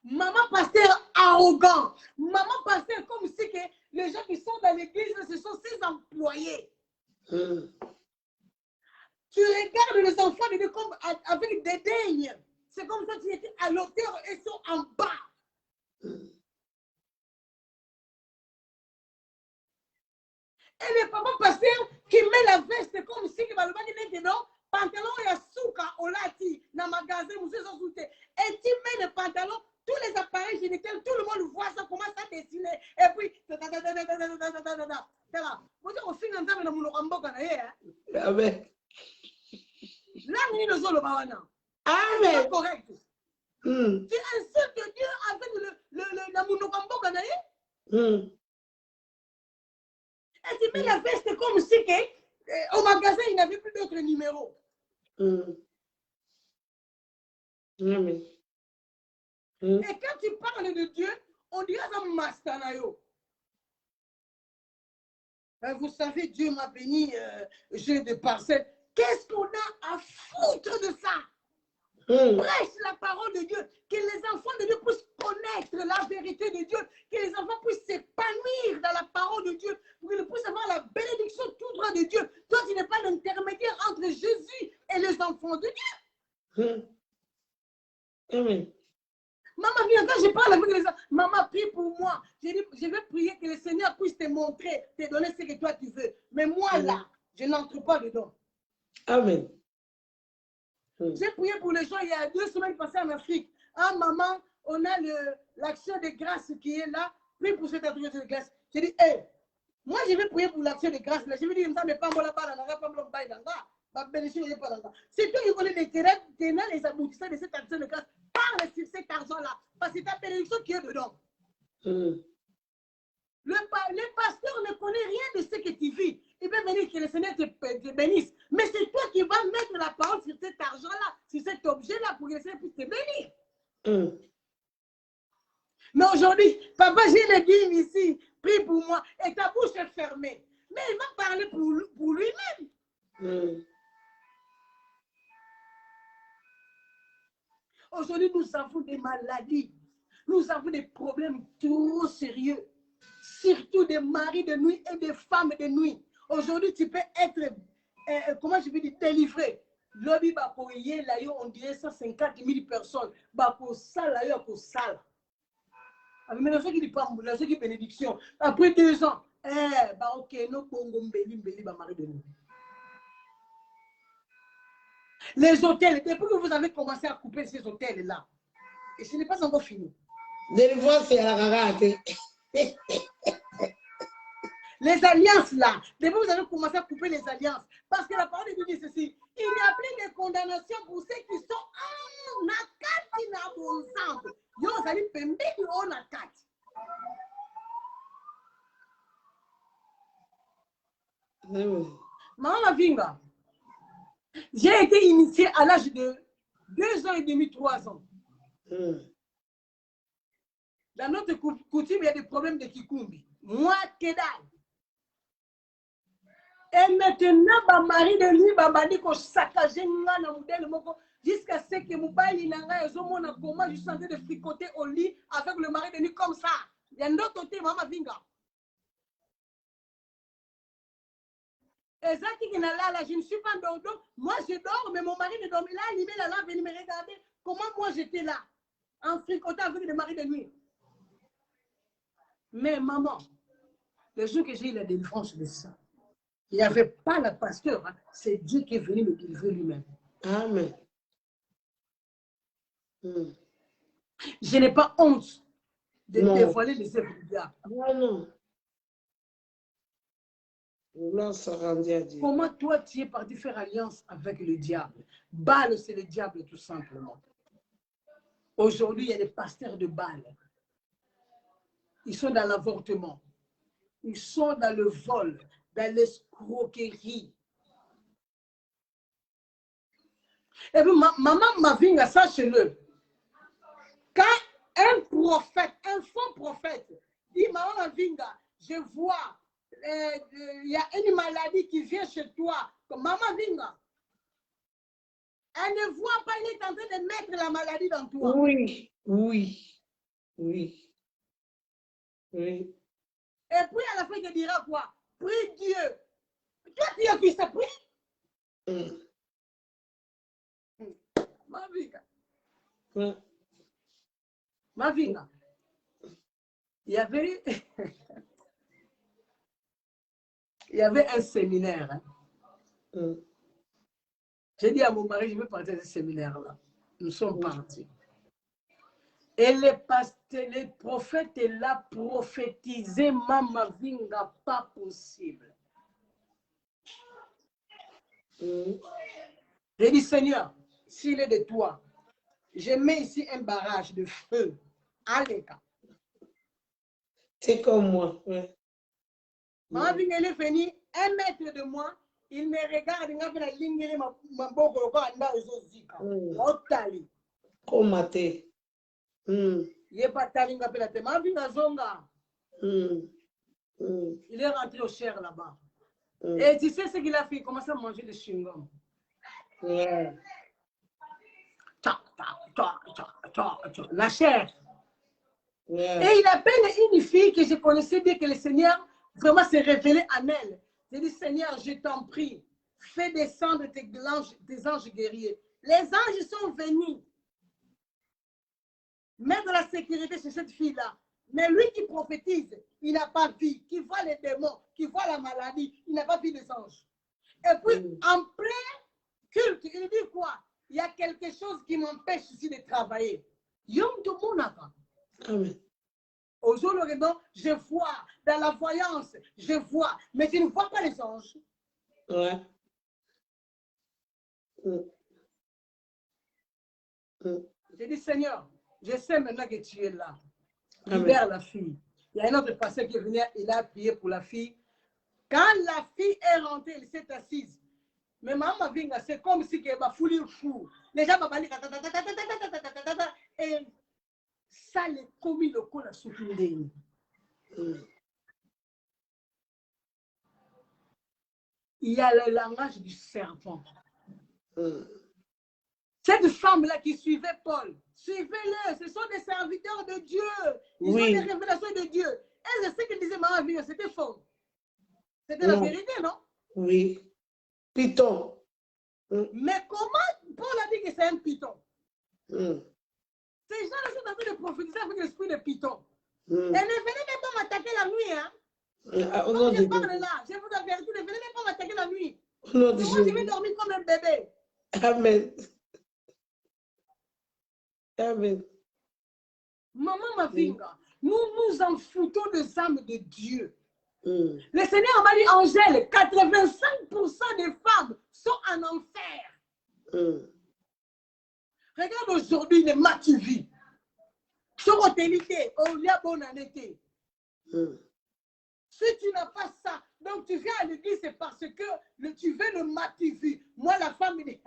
Maman pasteur arrogant. Maman pasteur comme si que les gens qui sont dans l'église, ce sont ses employés. Tu regardes les enfants de Dieu comme avec dédain. C'est comme ça que tu étais à l'auteur et sont en bas. Et le papa pasteur qui met la veste comme si il va le mettre dedans, pantalon et souka. olati, dans le magasin, vous êtes et tu mets le pantalon, tous les appareils génitaux, tout le monde voit ça, commence à dessiner. Et puis, vous au final, vous avez le Amen. là, vous êtes le bawana. Amen. C'est correct. Tu insultes Dieu avec le monokambo. Et tu mets la veste comme si au magasin, il n'y avait plus d'autres numéros. Amen. Et quand tu parles de Dieu, on dirait un mastanayo. Vous savez, Dieu m'a béni, j'ai des parcelles. Qu'est-ce qu'on a à foutre de ça? Prêche la parole de Dieu, que les enfants de Dieu puissent connaître la vérité de Dieu, que les enfants puissent s'épanouir dans la parole de Dieu, pour qu'ils puissent avoir la bénédiction tout droit de Dieu. Toi, tu n'es pas l'intermédiaire entre Jésus et les enfants de Dieu. Amen. Maman, viens, quand je parle avec les enfants, maman, prie pour moi. Je dis, je vais prier que le Seigneur puisse te montrer, te donner ce que toi tu veux. Mais moi, là, je n'entre pas dedans. Amen. J'ai prié pour les gens il y a 2 semaines passées en Afrique. Ah, maman, on a l'action de grâce qui est là. Prie pour cette action de grâce. J'ai dit, hé, moi, je vais prier pour l'action de grâce. Là. Je vais dire, ça n'est pas moi là-bas, pas moi là-bas. C'est toi qui connais les terrains, les aboutissants de cette action de grâce. Parle sur cet argent-là. Parce que c'est ta bénédiction qui est dedans. Le pasteur ne connaît rien de ce que tu vis. Il peut venir que le Seigneur te bénisse. Mais c'est toi qui vas mettre la parole sur cet argent-là, sur cet objet-là, pour que le Seigneur puisse te bénir. Mais aujourd'hui, papa, j'ai le dîme ici, prie pour moi, et ta bouche est fermée. Mais il va parler pour lui-même. Aujourd'hui, nous avons des maladies. Nous avons des problèmes trop sérieux. Surtout des maris de nuit et des femmes de nuit. Aujourd'hui, tu peux être, comment je vais dire, délivré. Lobby bako yé là yo on dirait 150 000 personnes. Bako sala yo ko sala. Mais ceux qui disent ceux qui bénédiction. Après 2 ans, bah ok, no bongo mbeli ba mari de nuit. Les hôtels, depuis que vous avez commencé à couper ces hôtels-là, et ce n'est pas encore fini. Délivrance, c'est à la rate. Les alliances là, depuis que vous avez commencé à couper les alliances, parce que la parole de Dieu dit ceci, il n'y a plus de condamnation pour ceux qui sont en akati na bonzambe. Yo, vous allez pembe du en akati. Maman Mavinga, j'ai été initiée à l'âge de 2 ans et demi, 3 ans. Dans notre coutume, il y a des problèmes de kikumbi. Moi, Kedai. Et maintenant, ma mari de lui, m'a dit qu'on saccageait jusqu'à ce que Moubaï Nanga et Zomona comment je suis en train de fricoter au lit avec le mari de lui comme ça. Il y a un autre côté, Maman Vinga. Et ça qui est là, je ne suis pas dans le dos. Moi, je dors, mais mon mari ne dormait là. Il met la lampe et il me regardait comment moi j'étais là, en fricotant avec le mari de nuit. Mais maman, le jour que j'ai eu la délivrance de ça, il n'y avait pas le pasteur, hein. C'est Dieu qui est venu me délivrer lui-même. Amen. Je n'ai pas honte de dévoiler les œuvres du diable. Non. Comment toi tu es parti faire alliance avec le diable? Baal, c'est le diable tout simplement. Aujourd'hui, il y a des pasteurs de Baal. Ils sont dans l'avortement. Ils sont dans le vol, dans l'escroquerie. Et puis, maman Mavinga, sache-le. Quand un prophète, un faux prophète, dit maman Mavinga, je vois, il y a une maladie qui vient chez toi, comme maman Vinga. Elle ne voit pas, il est en train de mettre la maladie dans toi. Oui. Et puis à la fin, il te dira quoi? Prie Dieu. Toi, tu as qui ça prie? Ma vie. Il y avait un séminaire. Hein. J'ai dit à mon mari, je veux partir de ce séminaire-là. Nous sommes partis. Et les prophètes est là, prophétiser, Mama Vinga, pas possible. J'ai dit, Seigneur, s'il est de toi, je mets ici un barrage de feu. Allez, c'est comme moi. Ouais. Mama Vinga, il est venu 1 mètre de moi. Il me regarde, il me dit, ma boko, Komate. il est pas tali, Mama Vinga zonga. Il est rentré au Cher là-bas. Et tu sais ce qu'il a fait? Il commence à manger des chewing-gums. Yeah. La chair. Yeah. Et il appelle une fille que je connaissais bien, que le Seigneur vraiment s'est révélé en elle. J'ai dit, Seigneur, je t'en prie, fais descendre tes anges guerriers. Les anges sont venus mettre la sécurité sur cette fille-là. Mais lui qui prophétise, il n'a pas vu, qui voit les démons, qui voit la maladie, il n'a pas vu les anges. Et puis, en plein culte, il dit quoi? Il y a quelque chose qui m'empêche ici de travailler. Amen. Aujourd'hui, je vois dans la voyance, je vois, mais je ne vois pas les anges. Ouais. J'ai dit, Seigneur, je sais maintenant que tu es là. Libère la fille. Il y a un autre pasteur qui est venu, il a prié pour la fille. Quand la fille est rentrée, elle s'est assise. Mais maman Vinga, c'est comme si elle m'a foulé fou. Les gens m'ont dit, et ça les commis le coup la soutenu. Il y a le langage du serpent. Cette femme-là qui suivait Paul, suivez-le, ce sont des serviteurs de Dieu. Ils ont des révélations de Dieu. Et je sais qu'il disait, maman Vinga, c'était faux. C'était la vérité, non? Oui. Python. Mais comment Paul a dit que c'est un python? Ces gens-là sont en train de prophétiser avec l'esprit de python. Et ne venez même pas m'attaquer la nuit. Hein? Quand je parle là, je vous avertis, ne venez même pas m'attaquer la nuit. Moi, je vais dormir comme un bébé. Amen. Amen. Maman Mavinga, nous nous en foutons des âmes de Dieu. Le Seigneur m'a dit, Angèle, 85% des femmes sont en enfer. Regarde aujourd'hui les matuvis. Sur hôtélité, au lieu bonne année. Si tu n'as pas ça, donc tu viens à l'église, c'est parce que tu veux le matuvi. Moi, la femme, il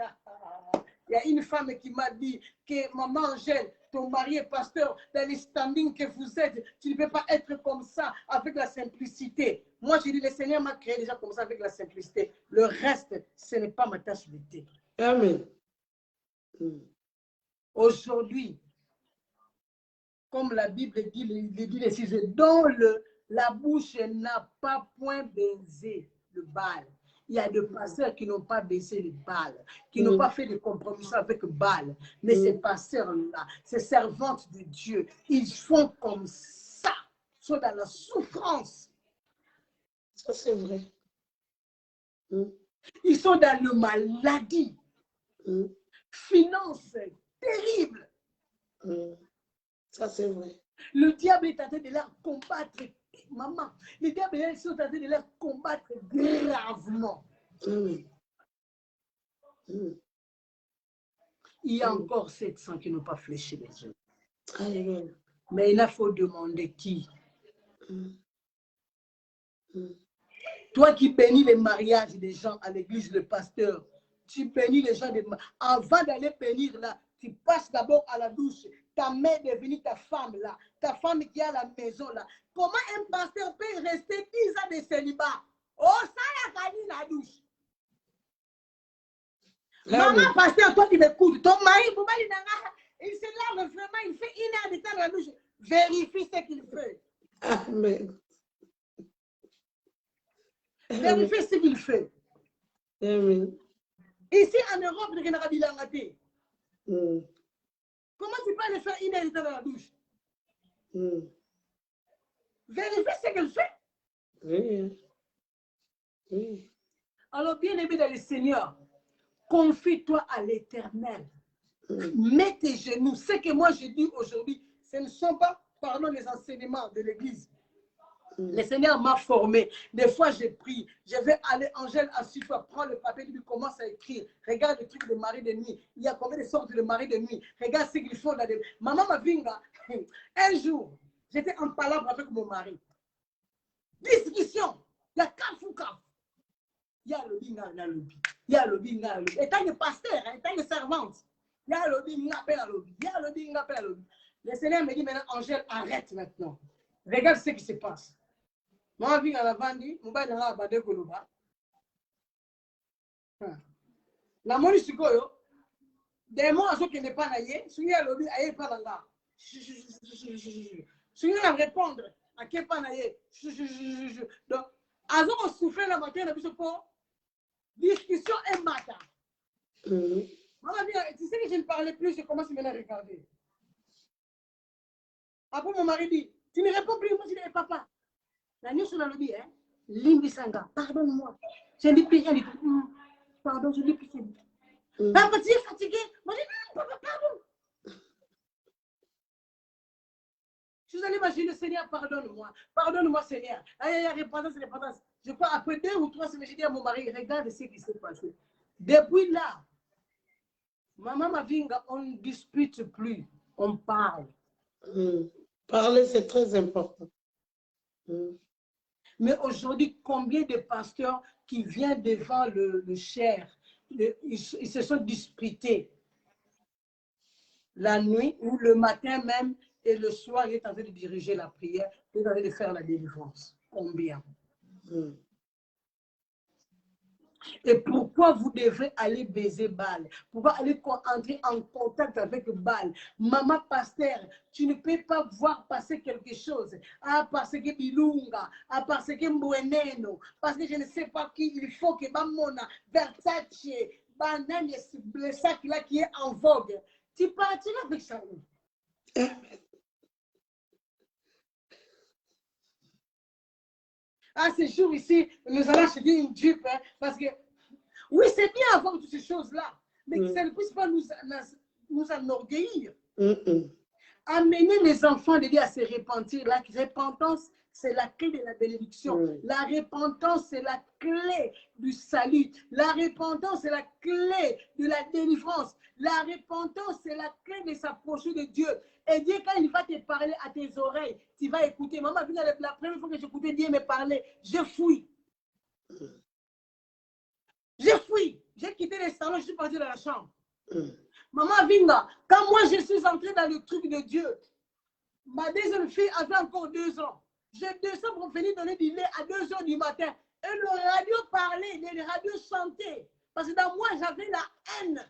y a une femme qui m'a dit que maman Angèle, ton mari est pasteur, dans les standings que vous êtes, tu ne peux pas être comme ça avec la simplicité. Moi, je dis, le Seigneur m'a créé déjà comme ça avec la simplicité. Le reste, ce n'est pas ma tâche de thé. Amen. Aujourd'hui, comme la Bible dit, les sujets, dont la bouche n'a pas point baisé le bal. Il y a des pasteurs qui n'ont pas baissé le bal, qui n'ont pas fait de compromis avec le bal. Mais ces pasteurs-là, ces servantes de Dieu, ils font comme ça, ils sont dans la souffrance. Ça, c'est vrai. Ils sont dans la maladie. Finances terribles. Ça, c'est vrai. Le diable est en train de leur combattre. Maman, le diable est en train de leur combattre gravement. Il y a encore 700 qui n'ont pas fléchi les yeux. Amen. Mais il faut demander qui. Toi qui bénis les mariages des gens à l'église, le pasteur, tu bénis les gens. Avant d'aller bénir là, tu passes d'abord à la douche. Ta mère est devenue ta femme là, ta femme qui est à la maison là. Comment un pasteur peut rester 10 ans de célibat? Oh, ça y a gagné la douche. Maman, pasteur, toi qui m'écoutes, ton mari, il se lave vraiment, il fait 1 heure de temps dans la douche. Vérifie ce qu'il fait. Amen. Vérifie ce qu'il fait. Amen. Ici en Europe, il y a des comment tu peux aller faire 1 heure de temps dans la douche? Vérifie ce qu'elle fait. Oui. Oui. Alors, bien aimé dans le Seigneur, confie-toi à l'Éternel. Mets tes genoux. Ce que moi je dis aujourd'hui, ce ne sont pas, pardon, les enseignements de l'Église. Le Seigneur m'a formé. Des fois, je prie. Je vais aller, Angèle, assis, prends le papier, il commence à écrire. Regarde le truc de mari de nuit. Il y a combien de sortes de mari de nuit? Regarde ce qu'il faut. Maman Mavinga, un jour, j'étais en palabre avec mon mari. Discussion. Il y a cafou. Il y a le binga, il y a le lobby. Il y a le binga, il y a le étant que pasteur, étant que servante. Il y a le binga, il y a le lobby. Il y a le binga, il y a le lobby. Le Seigneur me dit maintenant, Angèle, arrête maintenant. Regarde ce qui se passe. Moi, je suis à la vendue, je suis à la Koloba. La moni sikoyo, des mots à ceux qui n'est pas naïe, si vous avez le pas dans là. Si vous avez répondre à qui n'est pas naïe, donc, à ce qu'on souffle la matin, on a vu ce point, discussion et matin. Maman, tu sais que je ne parlais plus, je commence maintenant à regarder. Après, mon mari dit, tu ne réponds plus, moi je dis, papa. La nuit sur le lobby, hein? Limbi Sanga, pardonne-moi. Je dis plus rien du tout. Pardon, je dis plus rien du tout. Papa, tu es fatigué? Moi, je dis non, papa, pardon. Je vous allez imaginer, Seigneur, pardonne-moi. Pardonne-moi, Seigneur. Aïe, repentance, repentance. Je crois, après 2 ou 3 semaines, je dis à mon mari, regarde ce qui s'est passé. Depuis là, maman Mavinga, on ne dispute plus, on parle. Parler, c'est très important. Mais aujourd'hui, combien de pasteurs qui viennent devant le chair, ils se sont disputés la nuit ou le matin même et le soir, il est en train de diriger la prière, il est en train de faire la délivrance. Combien? Et pourquoi vous devez aller baiser Baal? Pourquoi aller entrer en contact avec Baal? Maman pasteur, tu ne peux pas voir passer quelque chose. Ah, parce que Bilunga, ah, parce que Mboueneno, parce que je ne sais pas qui, il faut que Bamona, Versace, Banane, le sac là qui est en vogue. Tu partiras avec ça. Ah, ce jour ici, nous allons acheter une jupe, hein, parce que, oui, c'est bien avoir toutes ces choses-là, mais que ça ne puisse pas nous enorgueillir. Amener les enfants de Dieu à se repentir. La repentance, c'est la clé de la bénédiction. La repentance, c'est la clé du salut. La repentance, c'est la clé de la délivrance. La repentance, c'est la clé de s'approcher de Dieu. Et Dieu, quand il va te parler à tes oreilles, tu vas écouter. Maman, la première fois que j'écoutais Dieu me parler, je fouille. Je fouille. J'ai quitté le salon, je suis parti dans la chambre. Maman Vinga, quand moi je suis entrée dans le truc de Dieu, ma deuxième fille avait encore 2 ans. J'ai 2 ans pour venir donner du lait à 2 h du matin. Et le radio parlait, le radio chantait. Parce que dans moi, j'avais la haine.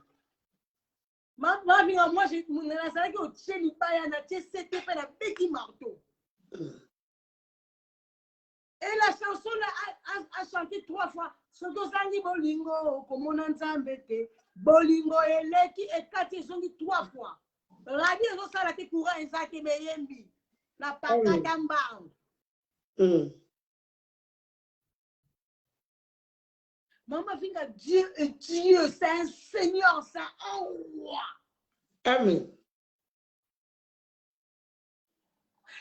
Maman Vinga, moi, je savais que Tchéli Bayana, c'était pas la petit marteau. Et la chanson là a chanté 3 fois. Sotozangi bolingo, comme on entend bête. Bolingo eleki et 4 zongi 3 fois. Radio zo sala te courant ezaki beyembi. La pakata mbang. Maman Vinga, Dieu est Dieu, c'est un Seigneur, c'est un roi. Amen.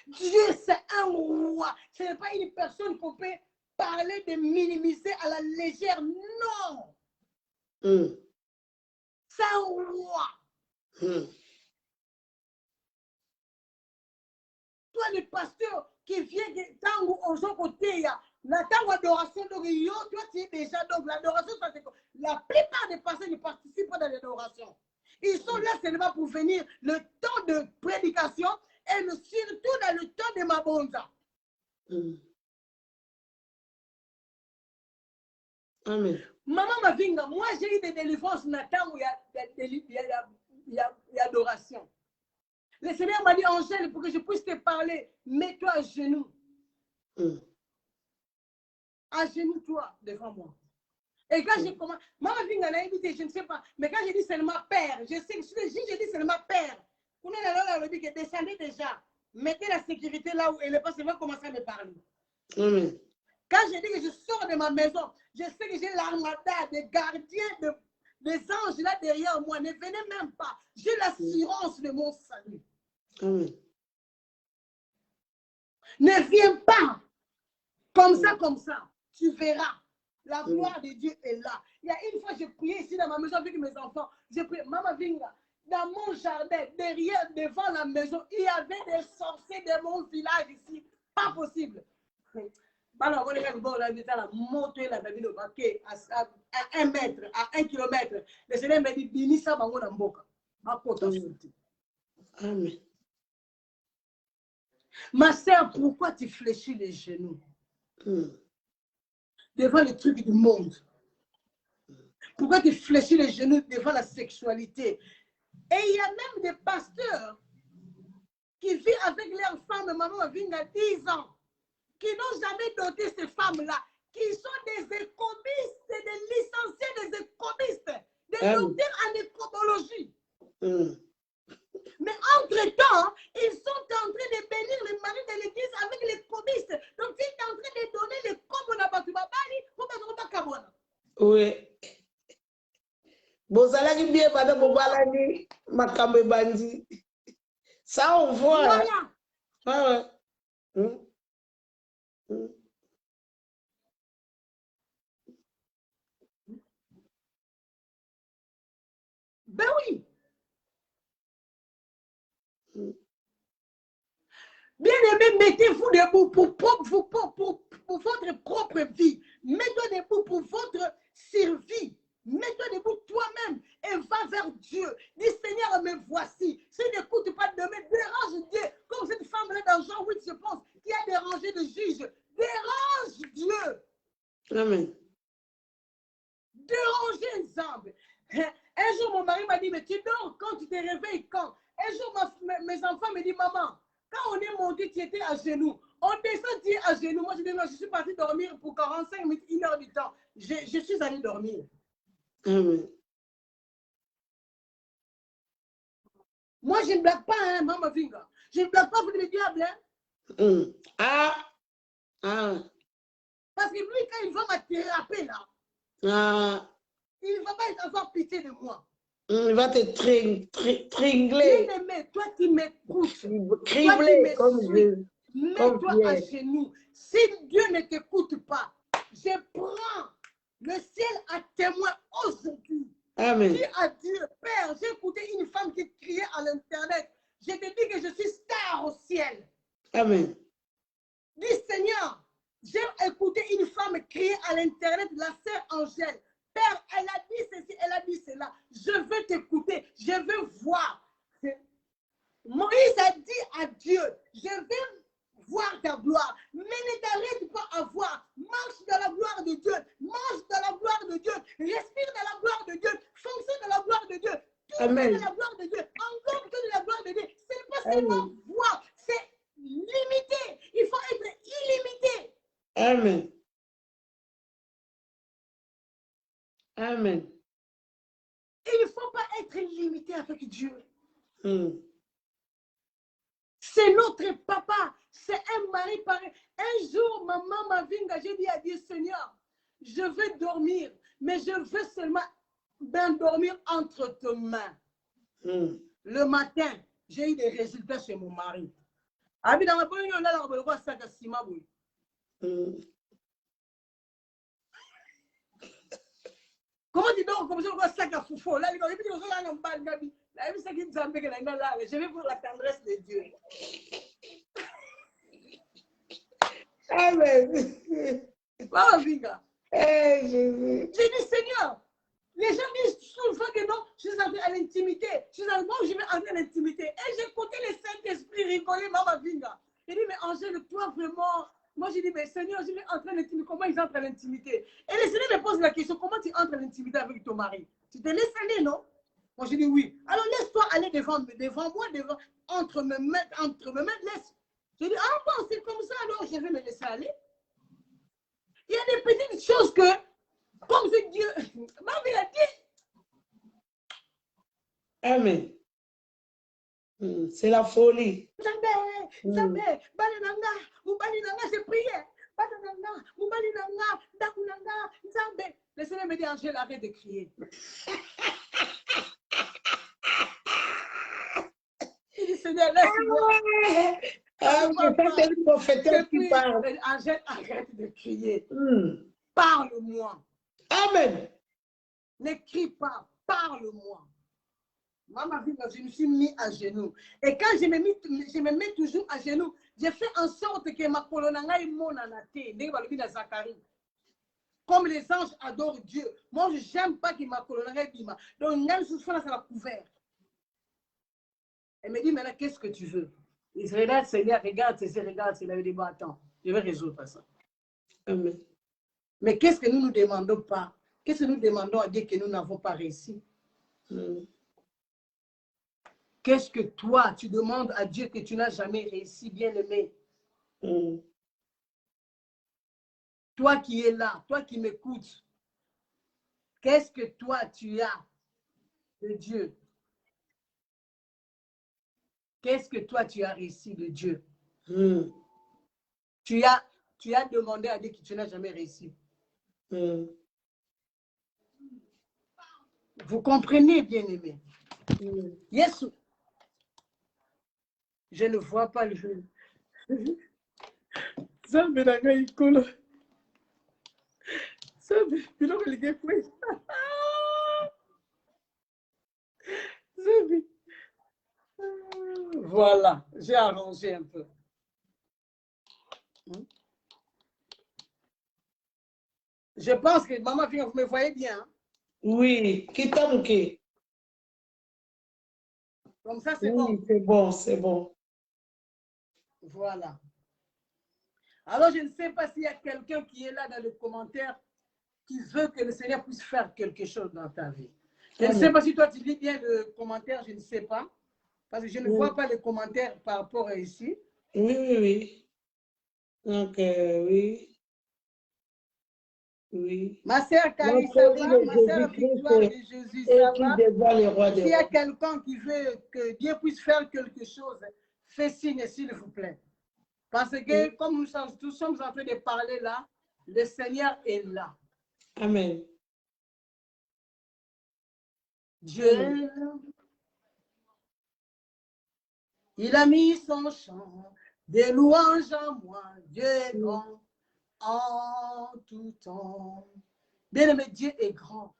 Dieu, c'est un roi. Ce n'est pas une personne qu'on peut parler de minimiser à la légère. Non. C'est un roi. Toi, le pasteur qui vient de Tango aux autres côtés, la Tango adoration, donc toi, tu es déjà. Donc, l'adoration, la plupart des pasteurs ne participent pas dans l'adoration. Ils sont là seulement pour venir le temps de prédication et surtout dans le temps de Mabonza. Amen. Maman Mavinga, moi j'ai eu des délivrances dans le temps où il y a adoration. Le Seigneur m'a dit, Angèle, pour que je puisse te parler, mets-toi à genoux. À genoux, toi, devant moi. Et quand j'ai commencé, Maman Vinga l'a invité, je ne sais pas, mais quand j'ai dit seulement père, je sais que j'ai dit seulement père. On est là, on dit que descendez déjà, mettez la sécurité là où elle est, parce qu'elle va commencer à me parler. Quand j'ai dit que je sors de ma maison, je sais que j'ai l'armada des gardiens des anges là derrière moi. Ne venez même pas. J'ai l'assurance de mon salut. Amen. Ne viens pas. Comme ça. Tu verras. La gloire de Dieu est là. Il y a une fois, j'ai prié ici dans ma maison avec mes enfants. J'ai prié, Maman Vinga, dans mon jardin, derrière, devant la maison, il y avait des sorciers de mon village ici. Pas possible. Alors, on est la moto et la David au baquet à 1 mètre, à 1 kilomètre. Le Seigneur m'a dit, Bini ça, bango na mboka. Amen. Ma sœur, pourquoi tu fléchis les genoux devant les trucs du monde? Pourquoi tu fléchis les genoux devant la sexualité? Et il y a même des pasteurs qui vivent avec leurs femmes, Maman Vinga, 10 ans, qui n'ont jamais doté ces femmes-là, qui sont des économistes, des licenciés, des économistes, des docteurs en écomologie. Mais entre-temps, ils sont en train de bénir les maris de l'église avec les comistes. Donc, ils sont en train de donner les coms à Batubabali pour que pas Kabona. Oui. Bozalaki bien madame Bobalani, Makambe Bandi. Ça, on voit. Voilà. Ah ouais. Ben oui. Bien aimé, mettez-vous debout pour votre propre vie. Mets-toi debout pour votre survie. Mets-toi debout toi-même et va vers Dieu. Dis Seigneur, me voici. Si tu n'écoutes pas de me dérange Dieu. Comme cette femme-là dans Jean 8, je pense, qui a dérangé le juge. Dérange Dieu. Amen. Déranger les hommes. Un jour, mon mari m'a dit, mais tu dors quand tu te réveilles quand? Un jour, mes enfants me disent, maman, quand on est monté, tu étais à genoux. On descend, tu es à genoux. Moi, je dis, non, je suis partie dormir pour 45 minutes, 1 heure du temps. Je suis allée dormir. Amen. Moi, je ne blague pas, hein, Maman Vinga. Je ne blague pas pour le diable. Hein. Parce que lui, quand il va m'attraper là, il ne va pas avoir pitié de moi. Il va te tringler. Bien aimé, toi qui m'écoutes, Cribler comme Dieu. mets-toi à genoux. Si Dieu ne t'écoute pas, je prends le ciel à témoin aujourd'hui. Amen. Dis à Dieu, Père, j'ai écouté une femme qui criait à l'internet. Je te dis que je suis star au ciel. Amen. Dis Seigneur, j'ai écouté une femme crier à l'internet, la sœur Angèle. Père, elle a dit ceci, elle a dit cela. Je veux t'écouter, je veux voir. Moïse a dit à Dieu, je veux voir ta gloire, mais ne t'arrête pas à voir. Marche dans la gloire de Dieu, marche dans la gloire de Dieu, respire dans la gloire de Dieu, fonctionne dans la gloire de Dieu, Amen. dans la gloire de Dieu, englobe-toi de la gloire de Dieu. Ce n'est pas seulement voir, c'est limité. Il faut être illimité. Amen. Amen. Il ne faut pas être limité avec Dieu. C'est notre papa. C'est un mari pareil. Un jour, maman Mavinga, j'ai dit à Dieu, Seigneur, je veux dormir, mais je veux seulement bien dormir entre tes mains. Le matin, j'ai eu des résultats chez mon mari. Comment tu dors comme ça, on voit sac à foufou. Là, je vais voir la tendresse de Dieu. Amen. Maman Vinga. Jésus. J'ai dit, Seigneur, les gens disent souvent que non, je suis entré à l'intimité. Je suis moi, je vais entrer à l'intimité. Et j'ai écouté le Saint-Esprit rigoler, Maman Vinga. Il dit, mais Angèle, toi vraiment. Moi, j'ai dit, mais Seigneur, je vais entrer à l'intimité. Comment ils entrent à l'intimité? Et le Seigneur me pose la question, comment tu entres à l'intimité avec ton mari? Tu te laisses aller, non? Moi, j'ai dit oui. Alors, laisse-toi aller devant moi, entre mes mains, laisse. J'ai dit, ah bon, c'est comme ça, alors je vais me laisser aller. Il y a des petites choses que, comme c'est Dieu, maman, il a dit. Amen. C'est la folie. Zambé, Balinanga, ou Balinanga, c'est prière. Le Seigneur me dit, Angèle, arrête de crier. Il dit, Seigneur, laisse-moi. Ah, mais ça, c'est le prophétique qui parle. Angèle, arrête de crier. Parle-moi. Amen. Ne crie pas, parle-moi. Maman, je me suis mis à genoux. Et quand je me mets toujours à genoux, j'ai fait en sorte que ma colonanga est mon anaté. Comme les anges adorent Dieu. Moi, je n'aime pas que ma colonanga est bima. Donc, même si ça l'a couvert. Elle me dit, maintenant, qu'est-ce que tu veux? Il se regarde, Seigneur, regarde, il avait dit, bon, attends, je vais résoudre ça. Amen. Mais qu'est-ce que nous ne demandons pas? Qu'est-ce que nous demandons à Dieu que nous n'avons pas réussi? Qu'est-ce que toi, tu demandes à Dieu que tu n'as jamais réussi, bien-aimé? Toi qui es là, toi qui m'écoutes, qu'est-ce que toi, tu as de Dieu? Qu'est-ce que toi, tu as réussi de Dieu? Tu as demandé à Dieu que tu n'as jamais réussi. Vous comprenez, bien-aimé? Yes. Je ne vois pas le jeu. Ça me donne un école. Ça me donne un école. Voilà, j'ai arrangé un peu. Je pense que maman, vous me voyez bien. Hein? Oui, qui t'a manqué? Comme ça, c'est bon. C'est bon, c'est bon. Voilà. Alors, je ne sais pas s'il y a quelqu'un qui est là dans le commentaire qui veut que le Seigneur puisse faire quelque chose dans ta vie. Je ne sais pas si toi, tu lis bien le commentaire, je ne sais pas. Parce que je ne vois pas les commentaires par rapport à ici. Oui. Donc, oui. Oui. Ma sœur Carrie, ça va? Ma sœur Victoire de Jésus, ça va? S'il y a quelqu'un qui veut que Dieu puisse faire quelque chose, fais signe, s'il vous plaît. Parce que, comme nous tous sommes en train de parler là, le Seigneur est là. Amen. Dieu, il a mis son chant de louanges en moi. Dieu est grand en tout temps. Bien-aimé, Dieu est grand.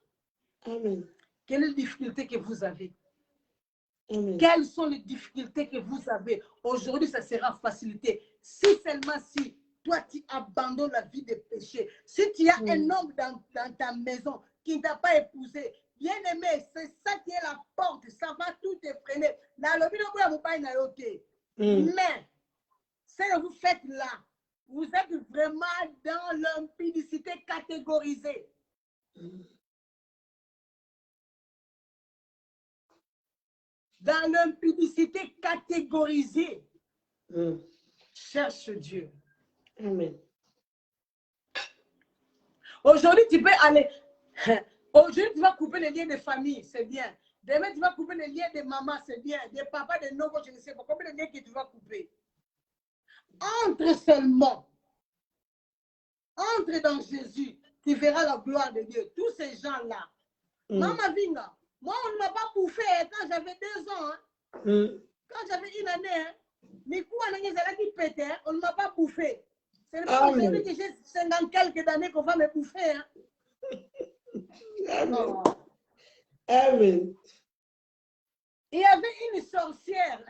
Amen. Quelle est la difficulté que vous avez? Amen. Quelles sont les difficultés que vous avez? Aujourd'hui, ça sera facilité. Si seulement si toi, tu abandonnes la vie de péché, si tu as un homme dans ta maison qui ne t'a pas épousé, bien-aimé, c'est ça qui est la porte. Ça va tout te freiner. Mais ce que vous faites là, vous êtes vraiment dans l'impudicité catégorisée. Dans l'impudicité catégorisée. Cherche Dieu. Amen. Aujourd'hui, tu peux aller. Aujourd'hui, tu vas couper les liens de famille, c'est bien. Demain, tu vas couper les liens de maman, c'est bien. De papa, de novo, je ne sais pas. Combien de liens que tu vas couper? Entre seulement. Entre dans Jésus. Tu verras la gloire de Dieu. Tous ces gens-là. Maman Vinga, moi, on ne m'a pas bouffé quand j'avais 2 ans. Hein. Quand j'avais 1 année, hein. On ne m'a pas bouffé. C'est pas aujourd'hui que j'ai 50 quelques années qu'on va me bouffer. Hein. Amen. Amen. Il y avait une sorcière.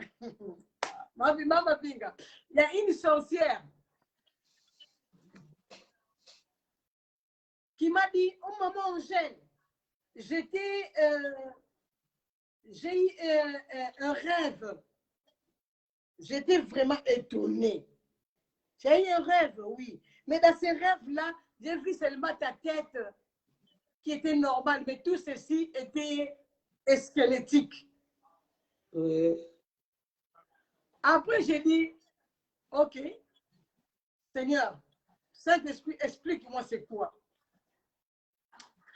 Maman Binga. Il y a une sorcière qui m'a dit, au moment où j'ai eu un rêve. J'étais vraiment étonnée. J'ai eu un rêve, oui. Mais dans ces rêves-là, j'ai vu seulement ta tête qui était normale, mais tout ceci était squelettique. Oui. Après, j'ai dit, OK, Seigneur, Saint-Esprit, explique-moi c'est quoi.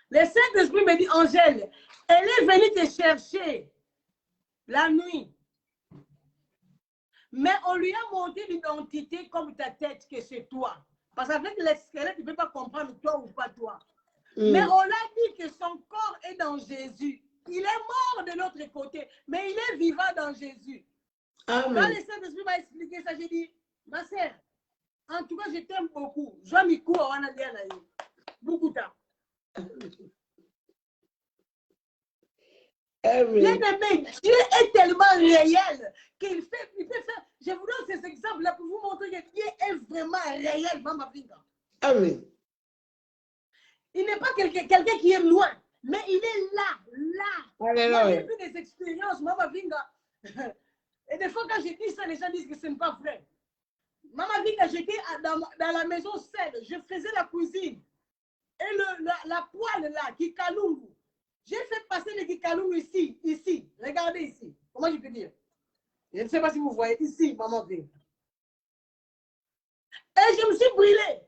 Le Saint-Esprit me dit, Angèle, elle est venue te chercher la nuit. Mais on lui a montré l'identité comme ta tête que c'est toi. Parce qu'avec les squelettes, tu ne peux pas comprendre toi ou pas toi. Mais on a dit que son corps est dans Jésus. Il est mort de l'autre côté, mais il est vivant dans Jésus. Amen. Quand le Saint-Esprit m'a expliqué ça, j'ai dit, ma sœur, en tout cas, je t'aime beaucoup. Je m'y cours, on a bien beaucoup de temps. Bien aimé, Dieu est tellement réel qu'il peut faire. Je vous donne ces exemples-là pour vous montrer que Dieu est vraiment réel, Mama Vinga. Amen. Il n'est pas quelqu'un qui est loin, mais il est là. Moi, j'ai vu des expériences, Mama Vinga. Et des fois, quand je dis ça, les gens disent que ce n'est pas vrai. Mama Vinga, j'étais dans la maison seule, je faisais la cuisine. Et la poêle là, Kikalungu, j'ai fait passer le Kikalungu ici. Regardez ici. Comment je peux dire? Je ne sais pas si vous voyez ici, Maman Vinga. Et je me suis brûlée.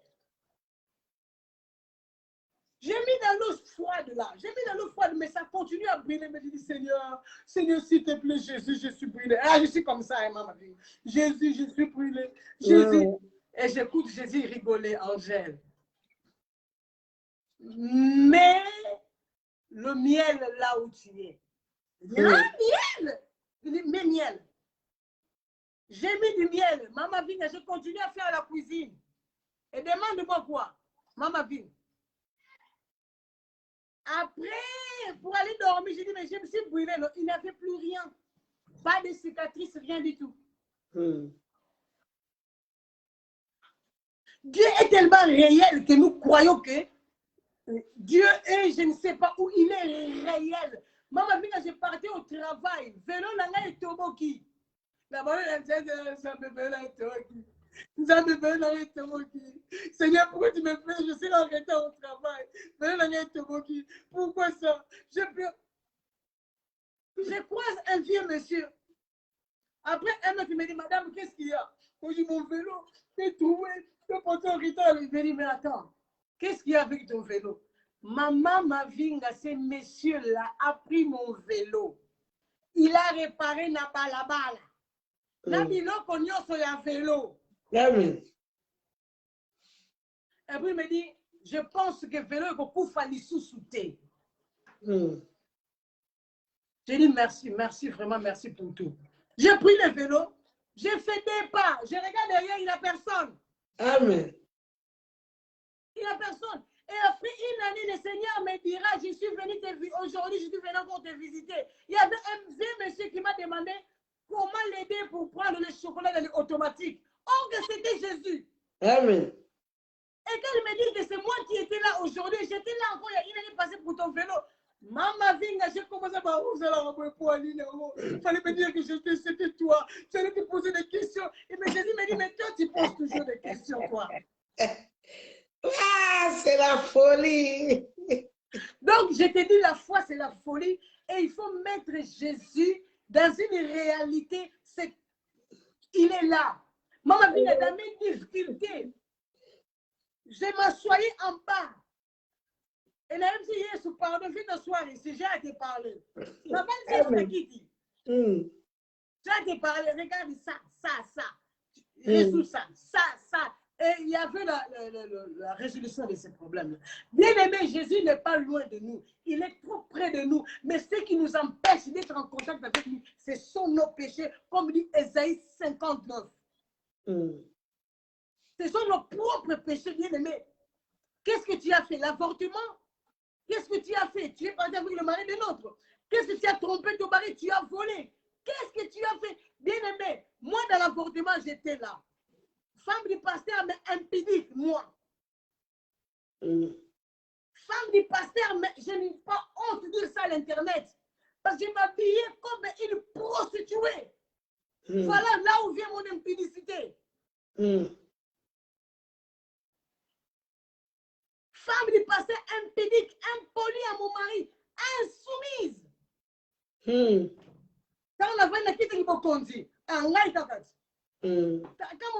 J'ai mis dans l'eau froide là. J'ai mis dans l'eau froide, mais ça continue à brûler. Mais je dis, Seigneur, s'il te plaît, Jésus, je suis brûlé. Ah, je suis comme ça, hein, Maman Vinga. Jésus, je suis brûlé. Jésus. Et j'écoute Jésus rigoler, Angèle. Mais le miel là où tu es. Miel! Mais miel. J'ai mis du miel. Maman Vinga, je continue à faire la cuisine. Et demande-moi quoi? Maman Vinga. Après, pour aller dormir, j'ai dit, mais je me suis brûlée. Il n'avait plus rien. Pas de cicatrices, rien du tout. Dieu est tellement réel que nous croyons que Dieu est, je ne sais pas où il est réel. Maman, quand j'ai parti au travail, vélo n'a et toboki. Là-bas, Seigneur, pourquoi tu me fais? Je suis en retard au travail. Vélo n'a et toboki. Pourquoi ça? Je croise un vieux monsieur. Après, un autre me dit, madame, qu'est-ce qu'il y a? Moi, j'ai mon vélo. T'es trouvé. T'es porté en retard. Il me dit, mais attends. Qu'est-ce qu'il y a avec ton vélo? Maman Mavinga, ce monsieur-là a pris mon vélo. Il a réparé na balabala. Na biloko nyonso ya vélo. Amen. Et puis il me dit, je pense que vélo est beaucoup fallu sous-souter. J'ai dit merci, vraiment merci pour tout. J'ai pris le vélo, j'ai fait des pas. Je regarde derrière, il n'y a personne. Amen. Il n'y a personne. Et après une année, le Seigneur me dira, je suis venu te visiter. Aujourd'hui, je suis venu encore te visiter. Il y avait un vieux monsieur qui m'a demandé comment l'aider pour prendre le chocolat dans l'automatique. Or que c'était Jésus. Amen. Et quand il me dit que c'est moi qui étais là aujourd'hui, j'étais là encore il y a une année passée pour ton vélo. Maman Vinga, j'ai commencé par vous il fallait me dire que c'était toi. Tu allais te poser des questions. Et mais Jésus me dit, mais toi, tu poses toujours des questions, toi. Ah, c'est la folie. Donc, je te dis, la foi, c'est la folie. Et il faut mettre Jésus dans une réalité. Il est là. Maman Vinga, dans mes difficultés, je m'assoyais en bas. Et là, même si Jésus pardon, viens t'asseoir ici, j'ai été parler. Maman, c'est qui dit. J'ai été parler, regarde ça. Résous ça. Et il y avait la résolution de ces problèmes. Bien aimé, Jésus n'est pas loin de nous. Il est trop près de nous. Mais ce qui nous empêche d'être en contact avec lui, ce sont nos péchés, comme dit Ésaïe 59. Ce sont nos propres péchés, bien aimé. Qu'est-ce que tu as fait? L'avortement? Qu'est-ce que tu as fait? Tu es parti avec le mari de l'autre. Qu'est-ce que tu as trompé ton mari? Tu as volé. Qu'est-ce que tu as fait? Bien aimé, moi dans l'avortement, j'étais là. Femme du pasteur, mais impudique, moi. Femme du pasteur, mais je n'ai pas honte de dire ça à l'internet. Parce que je m'habillais comme une prostituée. Voilà là où vient mon impudicité. Femme du pasteur impudique, impolie à mon mari, insoumise. Quand on a vu la quitte qui m'a conduit, quand mon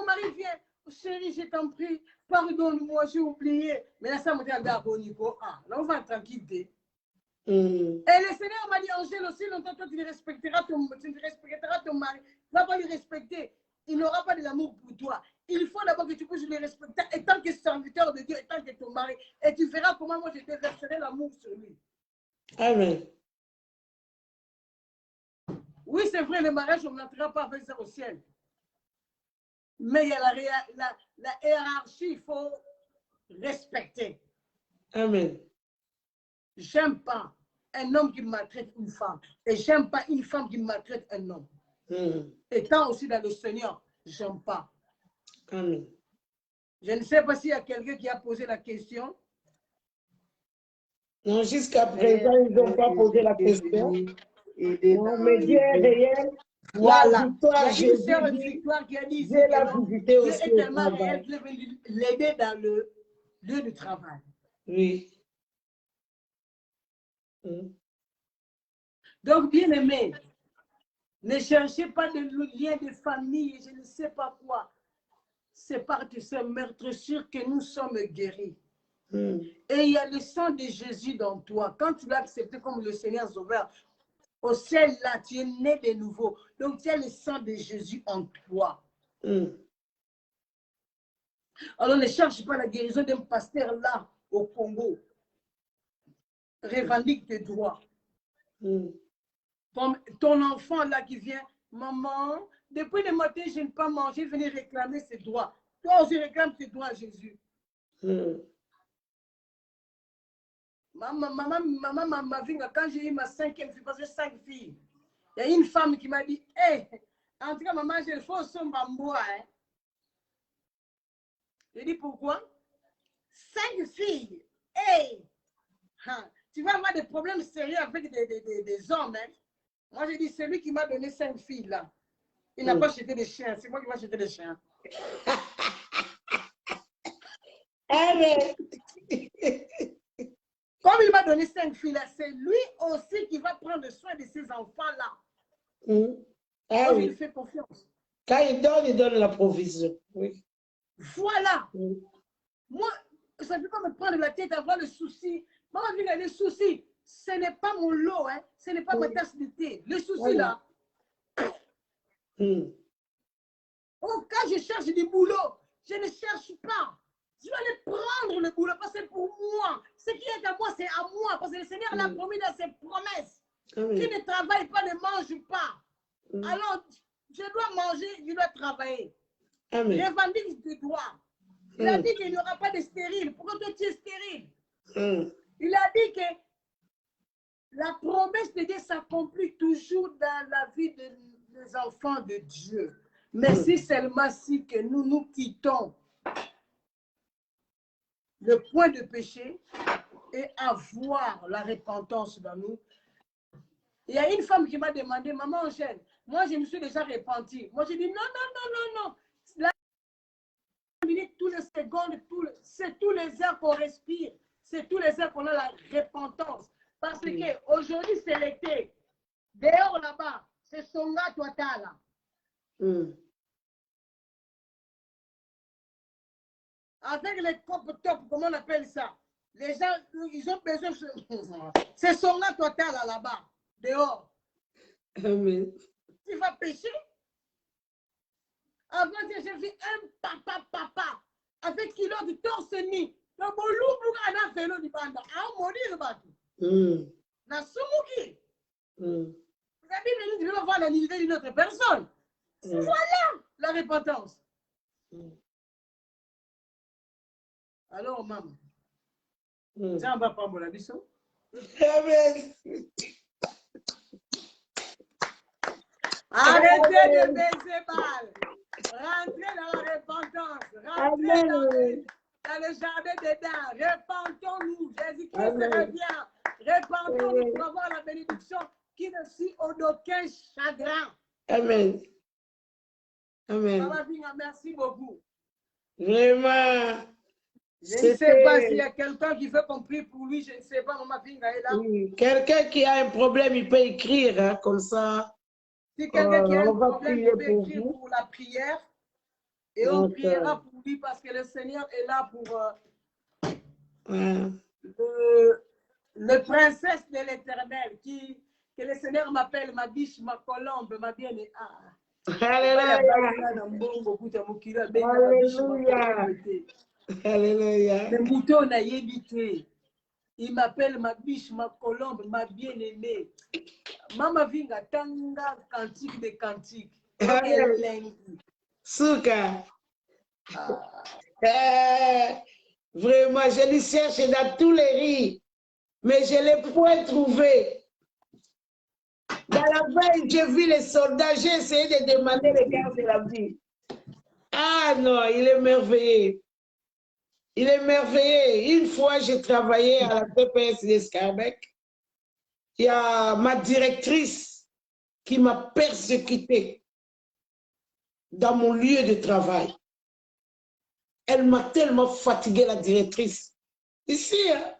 mari vient, chérie, je t'en prie, pardonne-moi, j'ai oublié. Mais là, ça me dit à Gabonico, là, on va tranquille. Et le Seigneur m'a dit, Angèle, aussi longtemps que tu ne respecteras ton mari, tu ne vas pas le respecter. Il n'aura pas de l'amour pour toi. il faut d'abord que tu puisses le respecter en tant que serviteur de Dieu, en tant que ton mari. Et tu verras comment moi je te verserai l'amour sur lui. Amen. Oui, c'est vrai, le mariage, on n'entrera pas avec ça au ciel. Mais il y a la hiérarchie, il faut respecter. Amen. J'aime pas un homme qui maltraite une femme. Et j'aime pas une femme qui maltraite un homme. Étant aussi dans le Seigneur, j'aime pas. Amen. Je ne sais pas s'il y a quelqu'un qui a posé la question. Non, jusqu'à présent, ils n'ont pas posé la question. Non, mais Dieu est réel. Voilà. La victoire, Il y a une sœur de Victoire qui a dit ici Dieu l'a que visité Dieu aussi est au tellement réel travail. qu'il veut l'aider dans le lieu du travail. Oui. Donc, bien aimé, ne cherchez pas de lien de famille, je ne sais pas quoi. C'est par ce meurtre sûr que nous sommes guéris. Et il y a le sang de Jésus dans toi. Quand tu l'as accepté comme le Seigneur Sauveur, au ciel là, tu es né de nouveau. Donc, tu as le sang de Jésus en toi. Alors, ne cherche pas la guérison d'un pasteur là, au Congo. Revendique tes droits. Ton enfant là qui vient, maman, depuis le matin, je n'ai pas mangé, venez réclamer ses droits. Toi aussi, réclame tes droits à Jésus. Maman m'a vu quand j'ai eu ma 5e fille, parce que 5 filles. Il y a une femme qui m'a dit, hé, en tout cas, maman, j'ai le faux son bamboua. Hein. J'ai dit, pourquoi? 5 filles. Hé! Hein. Tu vas avoir des problèmes sérieux avec des hommes. Hein. Moi, j'ai dit, celui qui m'a donné 5 filles, là, il n'a pas acheté des chiens. C'est moi qui vais acheter des chiens. Comme il m'a donné 5 filles, là, c'est lui aussi qui va prendre soin de ces enfants-là. Moi, je lui fais confiance. Quand il donne la provision. Oui. Voilà. Moi, ça ne peut pas me prendre la tête, avoir le souci. Maman, le souci, ce n'est pas mon lot, hein. Ce n'est pas ma tasse de thé. Le souci, là. Oh, quand je cherche du boulot, je ne cherche pas. Je vais aller prendre le boulot parce que c'est pour moi. Ce qui est à moi, c'est à moi. Parce que le Seigneur l'a promis dans ses promesses. Qui ne travaille pas, ne mange pas. Alors, je dois manger, je dois travailler. Revendique tes droits. Il a dit qu'il n'y aura pas de stérile. Pourquoi toi tu es stérile? Il a dit que la promesse de Dieu s'accomplit toujours dans la vie des enfants de Dieu. Mais si seulement si que nous quittons le point de péché et avoir la repentance dans nous. Il y a une femme qui m'a demandé, maman Angèle, moi je me suis déjà repentie. Moi j'ai dit non. La minute, tous les secondes, c'est tous les heures qu'on respire. C'est tous les heures qu'on a la repentance. Parce qu'aujourd'hui c'est l'été. Dehors là-bas, c'est Songa Toitala. Avec les copes top, comment on appelle ça? Les gens, ils ont besoin de... C'est Songa Toitala là-bas, dehors. Amen. Tu vas pêcher? Avant, j'ai vu un papa avec kilo de torse nu. Le bolou pour un vélo du banda. Ah, mourir, batu. Na sumuki. Vous avez venu, tu veux voir la nudité d'une autre personne. Voilà la repentance. Alors, maman, ça va pas mon abisso. Amen. Arrêtez de baiser mal. Rentrez dans la repentance. Rentrez dans le jardin d'Éden. Repentons-nous. Jésus-Christ revient. Repentons-nous pour avoir la bénédiction qui ne suit d'aucun chagrin. Amen. Amen. Maman Vinga, merci beaucoup. Vraiment. Je ne sais pas s'il y a quelqu'un qui veut qu'on prie pour lui. Je ne sais pas, Maman Vinga est là. Oui. Quelqu'un qui a un problème, il peut écrire, hein, comme ça. Si quelqu'un qui a un problème, il peut pour écrire vous. pour la prière. Et on priera pour lui parce que le Seigneur est là pour le princesse de l'Éternel. Que le Seigneur m'appelle ma biche, ma colombe, ma bien-aimée. Alléluia. Alléluia. Alléluia. Il m'appelle ma biche, ma colombe, ma bien-aimée. Mama Vinga, tanga cantique de cantique. Souka. Vraiment, je le cherche dans tous les riz, mais je ne l'ai point trouvé. Dans la veille, j'ai vu les soldats, j'ai essayé de demander le garde de la vie. Ah non, il est merveilleux. Il est merveilleux. Une fois, j'ai travaillé à la TPS d'Escarbec. Il y a ma directrice qui m'a persécutée dans mon lieu de travail. Elle m'a tellement fatiguée, la directrice. Ici, hein,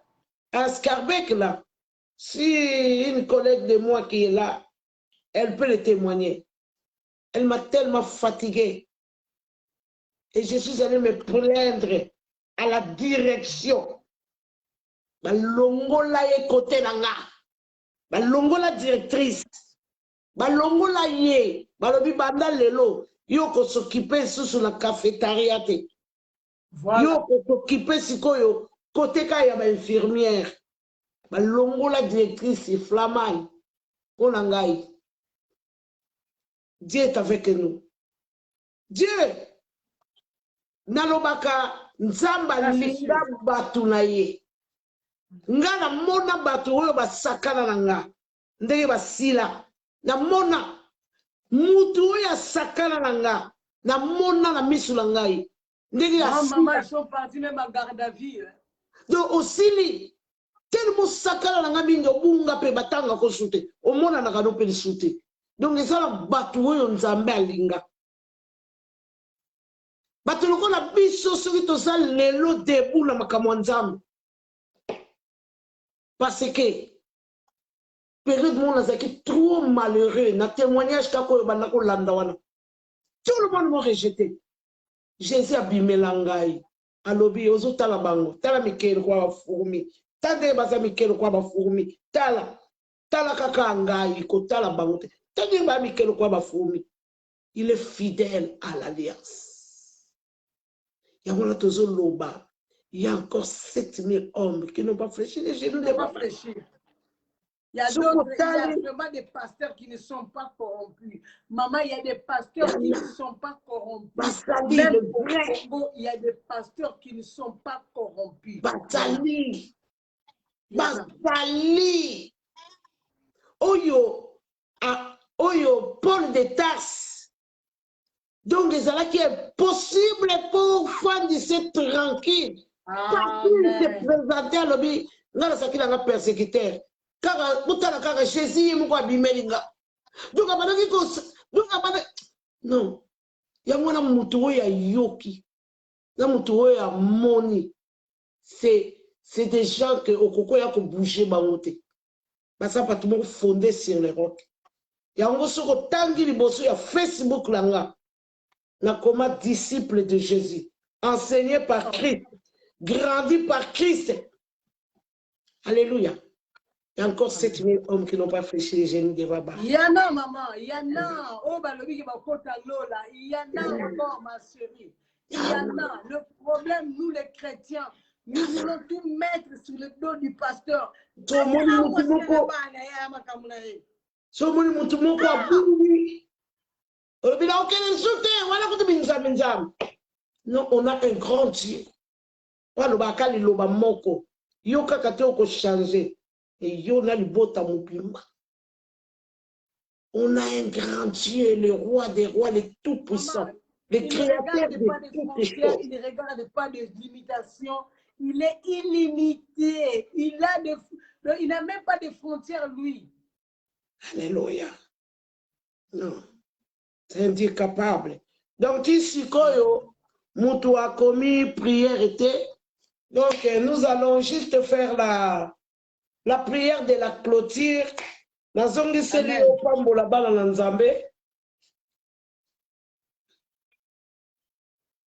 à Scarbec, là, si une collègue de moi qui est là, elle peut le témoigner. Elle m'a tellement fatiguée. Et je suis allée me plaindre à la direction. Balongola ye côté nanga. Balongola directrice. Balongola ye. Balobi banda lelo. Yo ko s'occuper sous la cafétéria te. Voilà. Yo ko s'occuper sikoyo côté ka ya ba infirmière. Balongola directrice flamande. Onangai. Dieu est avec nous. Dieu. Nalobaka nzamba linga batu na ye. Nga na mona batu oyo basakana na nga. Ndenge basila. Na mona mutu oyo asakana na nga. Na mona na misu na ngai. Ndenge asila. Maman, ils sont partis même à garde à vue. Donc osili. Tellement sakana na nga mingi obunga pe batanga ko sute. Omona na kano pe sute. Donc ezala batu oyo nzambe alinga. Bato lokola biso soki toza lelo debout na makambo ya nzambe. Parce que période mon azaki trop malheureux na témoignage kako banda ko landa wana. Tout le monde m'a rejeté. Jésus a bimela ngai. Alobi ozo tala bango, tala mikelo kwa bafurumi. Tande baza mikelo kwa bafurumi. Tala kaka ngai ko tala bango te. Tande ba mikelo kwa bafurumi. Il est fidèle à l'alliance. Il y a encore 7000 hommes qui n'ont pas fléchi les genoux. N'ont pas fléchi. Il y a d'autres, il y a vraiment des pasteurs qui ne sont pas corrompus. Maman, il y a des pasteurs qui ne sont pas corrompus. Même au Congo, il y a des pasteurs qui ne sont pas corrompus. Batali. Oyo, Paul de Tarse. Donc, les alliés qui est possible pour faire de cette tranquille. Quand il se présentait à l'objet, là, ça qui l'a persécuteur. Car Jésus, moi, bimelinga. Donc, non. Il y a un moutou ya yoki. Un moutou ya moni. C'est des gens que au coco ya ko bouger baote. Parce que pas tout le monde fondé sur les rocs. Il y a un gros sur tangi liboso ya Facebook langa. Comme disciple de Jésus, enseigné par Christ, grandi par Christ. Alléluia. Il y a encore 7000 hommes qui n'ont pas fléchi les genoux devant Baba. Il y en a, maman, il y en a. Oh, il y en a encore, ma chérie. Il y en a. Le problème, nous les chrétiens, nous voulons tout mettre sur le dos du pasteur. Non, on a un grand Dieu. On a un grand Dieu, le roi des rois, le tout-puissant, le créateur de toutes les choses. Il ne regarde pas de limitation. Il est illimité. Il n'a même pas de frontières, lui. Alléluia. Non. C'est un Dieu capable. Donc, ici, Moutou a commis prière était. Donc, nous allons juste faire la prière de la clôture.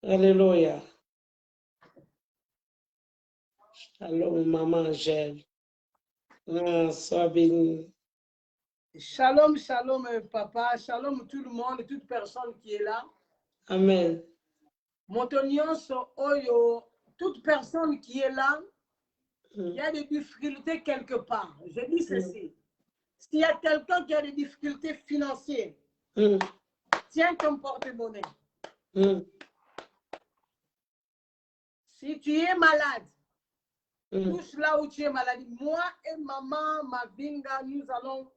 Alléluia. Alors, maman Angèle, sois bénie. Shalom, shalom, papa. Shalom, tout le monde, toute personne qui est là. Amen. Montonios, Oyo, toute personne qui est là, il y a des difficultés quelque part. Je dis ceci. S'il y a quelqu'un qui a des difficultés financières, tiens ton porte-monnaie. Si tu es malade, touche là où tu es malade. Moi et maman Mavinga, nous allons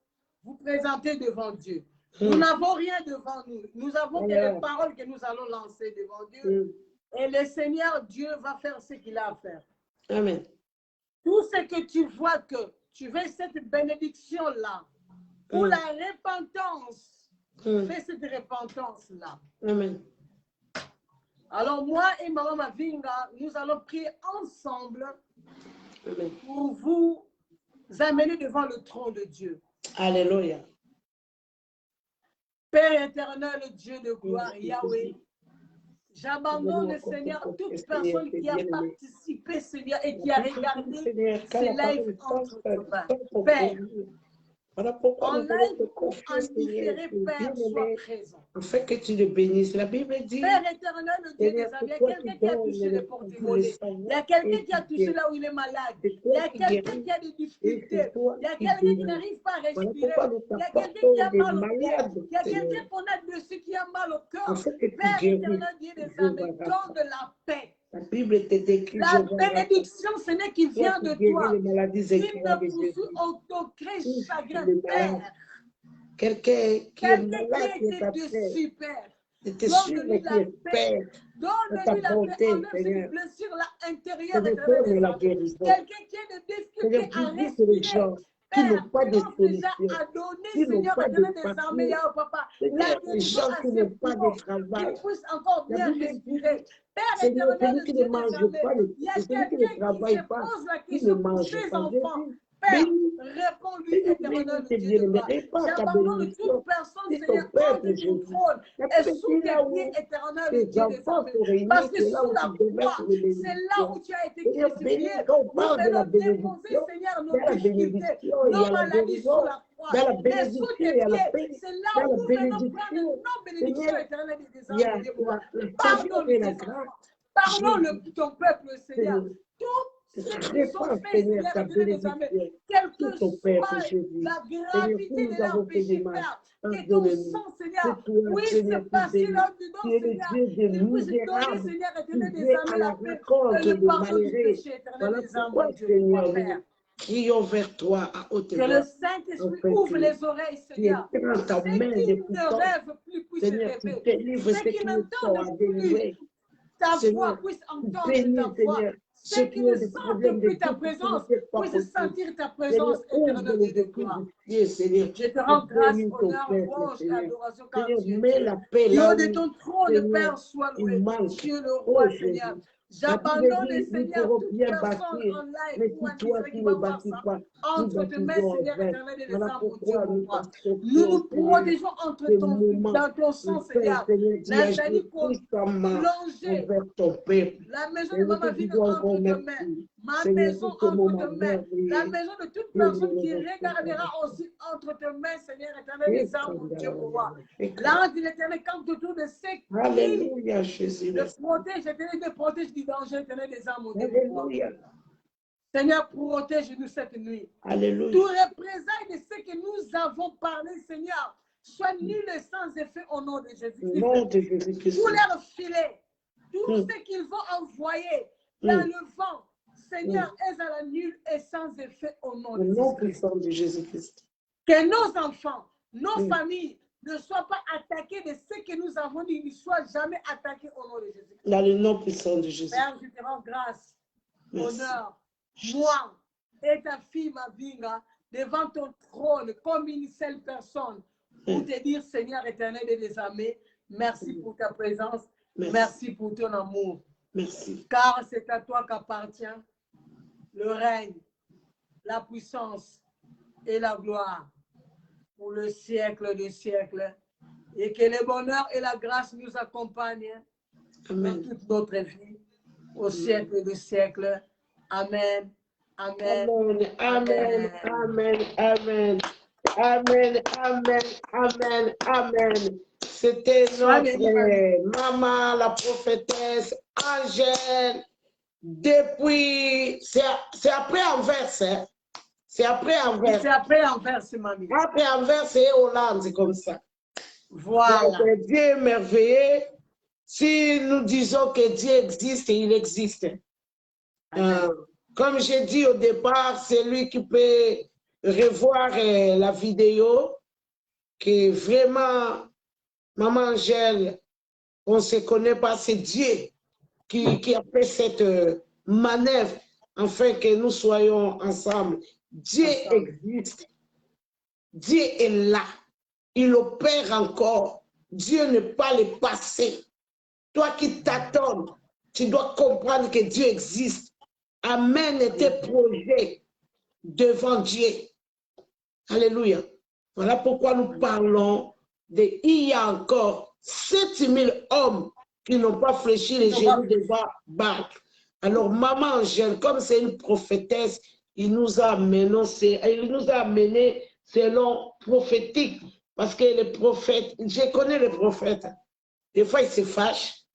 vous présenter devant Dieu. Nous n'avons rien devant nous. Nous avons que les paroles que nous allons lancer devant Dieu. Et le Seigneur Dieu va faire ce qu'il a à faire. Amen. Tout ce que tu vois que tu veux cette bénédiction-là, pour la repentance, fais cette repentance-là. Amen. Alors moi et maman Mavinga, nous allons prier ensemble pour vous amener devant le trône de Dieu. Alléluia. Père éternel, Dieu de gloire, Yahweh, j'abandonne, Seigneur, toute personne qui a participé, Seigneur, et qui a regardé ces lives entre tes mains. Père, en live ou en différé, Père, sois présent. Afin que tu le bénisses. La Bible dit, Père éternel, le Dieu des âmes, il y a quelqu'un qui a touché le porte-monnaie. Il y a quelqu'un qui a touché là où il est malade. Il y a quelqu'un qui a des difficultés. Il y a quelqu'un qui n'arrive pas à respirer. Il y a quelqu'un qui a mal au pied. Il y a quelqu'un qu'on a dessus qui a mal au cœur. Père éternel, Dieu des âmes, donne de la paix. la Bible te décrit La bénédiction, ce n'est qui vient de toi. les maladies Il incurables ne de Jésus. poursuit aucun chagrin, Les malades. Père. Quelqu'un qui est Quelqu'un malade, qui qui est a à été paix, dessus, Père. de te suivre, Donne-lui qui la est paix. Père, Donne-lui la bonté, paix. Enlève Seigneur. cette blessure-là Je intérieure. retourne la guérison. Quelqu'un qui a des Seigneur, difficultés à visite les respirer. gens qui n'ont Père, pas de commence déjà solution, à donner, qui n'ont Seigneur, pas éternel de des armées, papier. Yahweh, Papa, la Seigneur, les guérison gens à qui ses n'ont pas poumons, de travail. qu'ils puissent encore La bien Bible dit, respirer. Père Seigneur, éternel, celui le qui ne Dieu des mange armées, pas, il y a celui qui ne quelqu'un qui se travaille pas, pose la qui ne question pour mange ses pas. enfants. Jésus, Père, bénis, réponds-lui, bénis, éternel, bénis le tes Dieu de bien-aimés, gloire. répand ta J'abandonne bénédiction. toute personne, C'est ton Seigneur, peuple, entre ton Jésus. trône La et Bible sous dit tes là pieds, où éternel, le tes Dieu des enfants armées. sont réunis, Parce que c'est là sous où la tu déverses croix, les c'est là bénédictions. où tu as été Seigneur, crucifié. bénis, quand on Nous parle de la venons déposer, bénédiction, Seigneur, nos dans la difficultés, bénédiction, il y nos a la maladies guérison. sous la croix. Dans la Et sous bénédiction, tes il y a la pieds, paix. c'est là Dans où la nous venons prendre bénédiction, nos bénédictions Seigneur, éternelles et des il y a âmes, Dieu pour moi. la faveur Pardonne et la tes grâce. enfants. Pardonne Jésus, ton peuple, Seigneur. Seigneur, Tout ce qu'ils ont répands, fait, Seigneur, Seigneur, ta éternel des armées, bénédiction quelle sur que ton peuple, soit Jésus. la Seigneur, gravité si de nous leur avons fait des péché, mal, Père, que ton pardonne-nous. sang, C'est Seigneur, toi, puisse Seigneur, qui passer bénis. là-dedans, Tu es le Seigneur, Dieu des qu'il puisse donner, misérables Seigneur, qui éternel des vient à armées, la la paix et rencontre le des pardon du malheureux. péché, éternel Voilà des âmes, pourquoi, Dieu, Seigneur, toi, nous Père. crions vers toi à haute Que le voix. Saint-Esprit Afin ouvre que les oreilles, tu Seigneur. étends ta Ceux main de qui ne puissance. rêvent plus puissent Seigneur, tu rêver. délivres Ceux ceux qui qui ne sont à n'entendent plus délivrer. ta Seigneur, voix puissent tu entendre bénis, ta voix. Seigneur, Ceux ceux qui qui ne ont des sentent problèmes de plus ta présence difficulté pas puissent possible. sentir ta Seigneur, présence ouvre éternelle les de écus gloire. du ciel, Seigneur. Je te Tu rends grâce, bénis ton honneur, peuple, louange et Seigneur. adoration car Seigneur, tu es mets Dieu. la paix Du là haut où, de ton trône, Seigneur, Père, sois il loué. manque. Dieu le Oh roi, Jésus, Seigneur. la Bible J'abandonne, dit, nous Seigneur, pourrons toute bien personne bâtir, en live mais ou en si toi direct tu qui ne va voir bâtis ça. pas, nous Entre tes mains, bâtissons en Seigneur vain. éternel et les Voilà âmes, mon Dieu, pourquoi mon nous roi. Nous acceptons, nous Seigneur, protégeons entre ce ton, moment. dans ton Le sang, Père, Seigneur. Seigneur, tu agis L'infini puissamment plongé. envers ton peuple. La maison Et de nous te Maman Vine disons encore entre tes mains. merci. Ma Seigneur, maison pour ce entre moment tes mains. La merveilleux. maison de toute personne qui regardera aussi entre tes mains, Seigneur éternel des âmes, mon Dieu, pour moi. L'ange de l'éternel campe autour de ceux qui Alléluia, Jésus. le protège, éternel, te protège du danger, éternel des âmes, mon Dieu, pour moi. Alléluia. Seigneur, protège-nous cette nuit. Alléluia. Tout représailles de ce que nous avons parlé, Seigneur, soit nul et sans effet au nom de Jésus-Christ. Nom de Jésus-Christ. Tous leurs filets, tout ce qu'ils vont envoyer dans le vent, Seigneur, est à la nulle et sans effet au nom de nom Jésus-Christ. puissant de Jésus-Christ. Que nos enfants, nos familles ne soient pas attaqués de ce que nous avons dit, ne soient jamais attaqués au nom de Jésus-Christ. Dans le nom puissant de Jésus. Père, je te rends grâce, Merci. honneur, moi et ta fille Mavinga devant ton trône comme une seule personne pour te dire, Seigneur éternel et des armées, merci pour ta présence, merci pour ton amour. Merci. Car c'est à toi qu'appartient le règne, la puissance et la gloire pour le siècle des siècles. Et que le bonheur et la grâce nous accompagnent dans toute notre vie au siècle des siècles. Amen. Amen. Amen. Amen. Amen. Amen. Amen, amen, amen, amen. C'était Sois bénie, mamie. notre maman, la prophétesse Angèle. Depuis, c'est après Anvers, hein? C'est après Anvers. C'est après Anvers, mamie. Après Anvers, c'est Hollande, c'est comme ça. Voilà. Donc, Dieu est merveilleux. Si nous disons que Dieu existe, il existe. Comme j'ai dit au départ, c'est lui qui peut revoir la vidéo, que vraiment, Maman Angèle, on ne se connaît pas, c'est Dieu qui a fait cette manœuvre afin que nous soyons ensemble. Dieu existe. Dieu est là. Il opère encore. Dieu n'est pas le passé. Toi qui t'attends, tu dois comprendre que Dieu existe. Amène tes projets devant Dieu. Alléluia. Voilà pourquoi nous parlons de il y a encore 7000 hommes qui n'ont pas fléchi les genoux devant Baal. Alors, Maman Angèle, comme c'est une prophétesse, il nous a amené selon prophétique. Parce que les prophètes, je connais les prophètes. Des fois, ils se fâchent.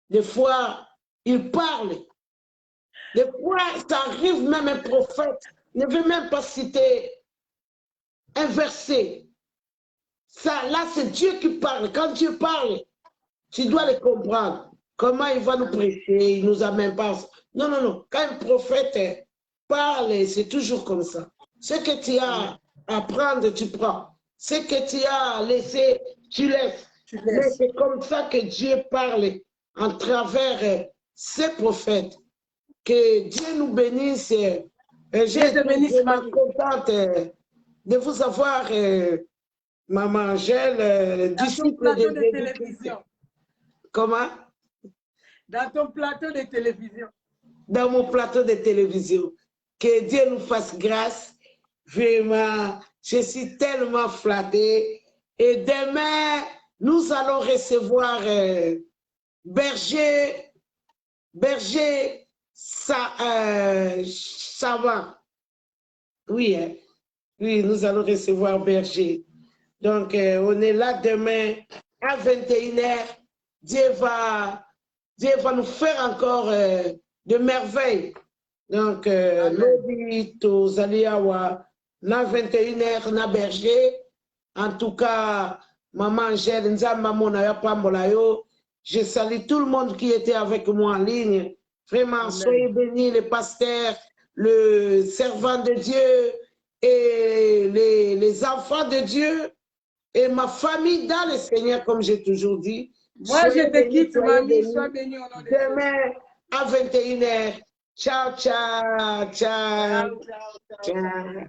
Des fois, ils parlent. Des fois, ça arrive même un prophète ne veut même pas citer un verset. Ça, là, c'est Dieu qui parle. Quand Dieu parle, tu dois le comprendre. Comment il va nous prêcher, il nous amène pas. Non, non, non. Quand un prophète parle, c'est toujours comme ça. Ce que tu as à prendre, tu prends. Ce que tu as laissé, tu laisses. Mais c'est comme ça que Dieu parle en travers ces prophètes. Que Dieu nous bénisse. J'ai été vraiment contente de vous avoir, Maman Angèle, disciple de télévision. Comment? Dans ton plateau de télévision. Dans mon plateau de télévision. Que Dieu nous fasse grâce. Vraiment, je suis tellement flattée. Et demain, nous allons recevoir Berger Savant. Oui, hein? Oui, nous allons recevoir Berger. Donc, on est là demain à 21h. Dieu va nous faire encore de merveilles. Donc, lobby, Tozaliawa, na 21h, na Berger. En tout cas, Maman Angèle, je salue tout le monde qui était avec moi en ligne. Vraiment, amen. Soyez bénis, les pasteurs, le servant de Dieu et les enfants de Dieu et ma famille dans le Seigneur, comme j'ai toujours dit. Moi, je te quitte, mamie, sois bénie au nom de Dieu. Demain, à 21h. Ciao, ciao, ciao. Ciao, ciao, ciao. Ciao.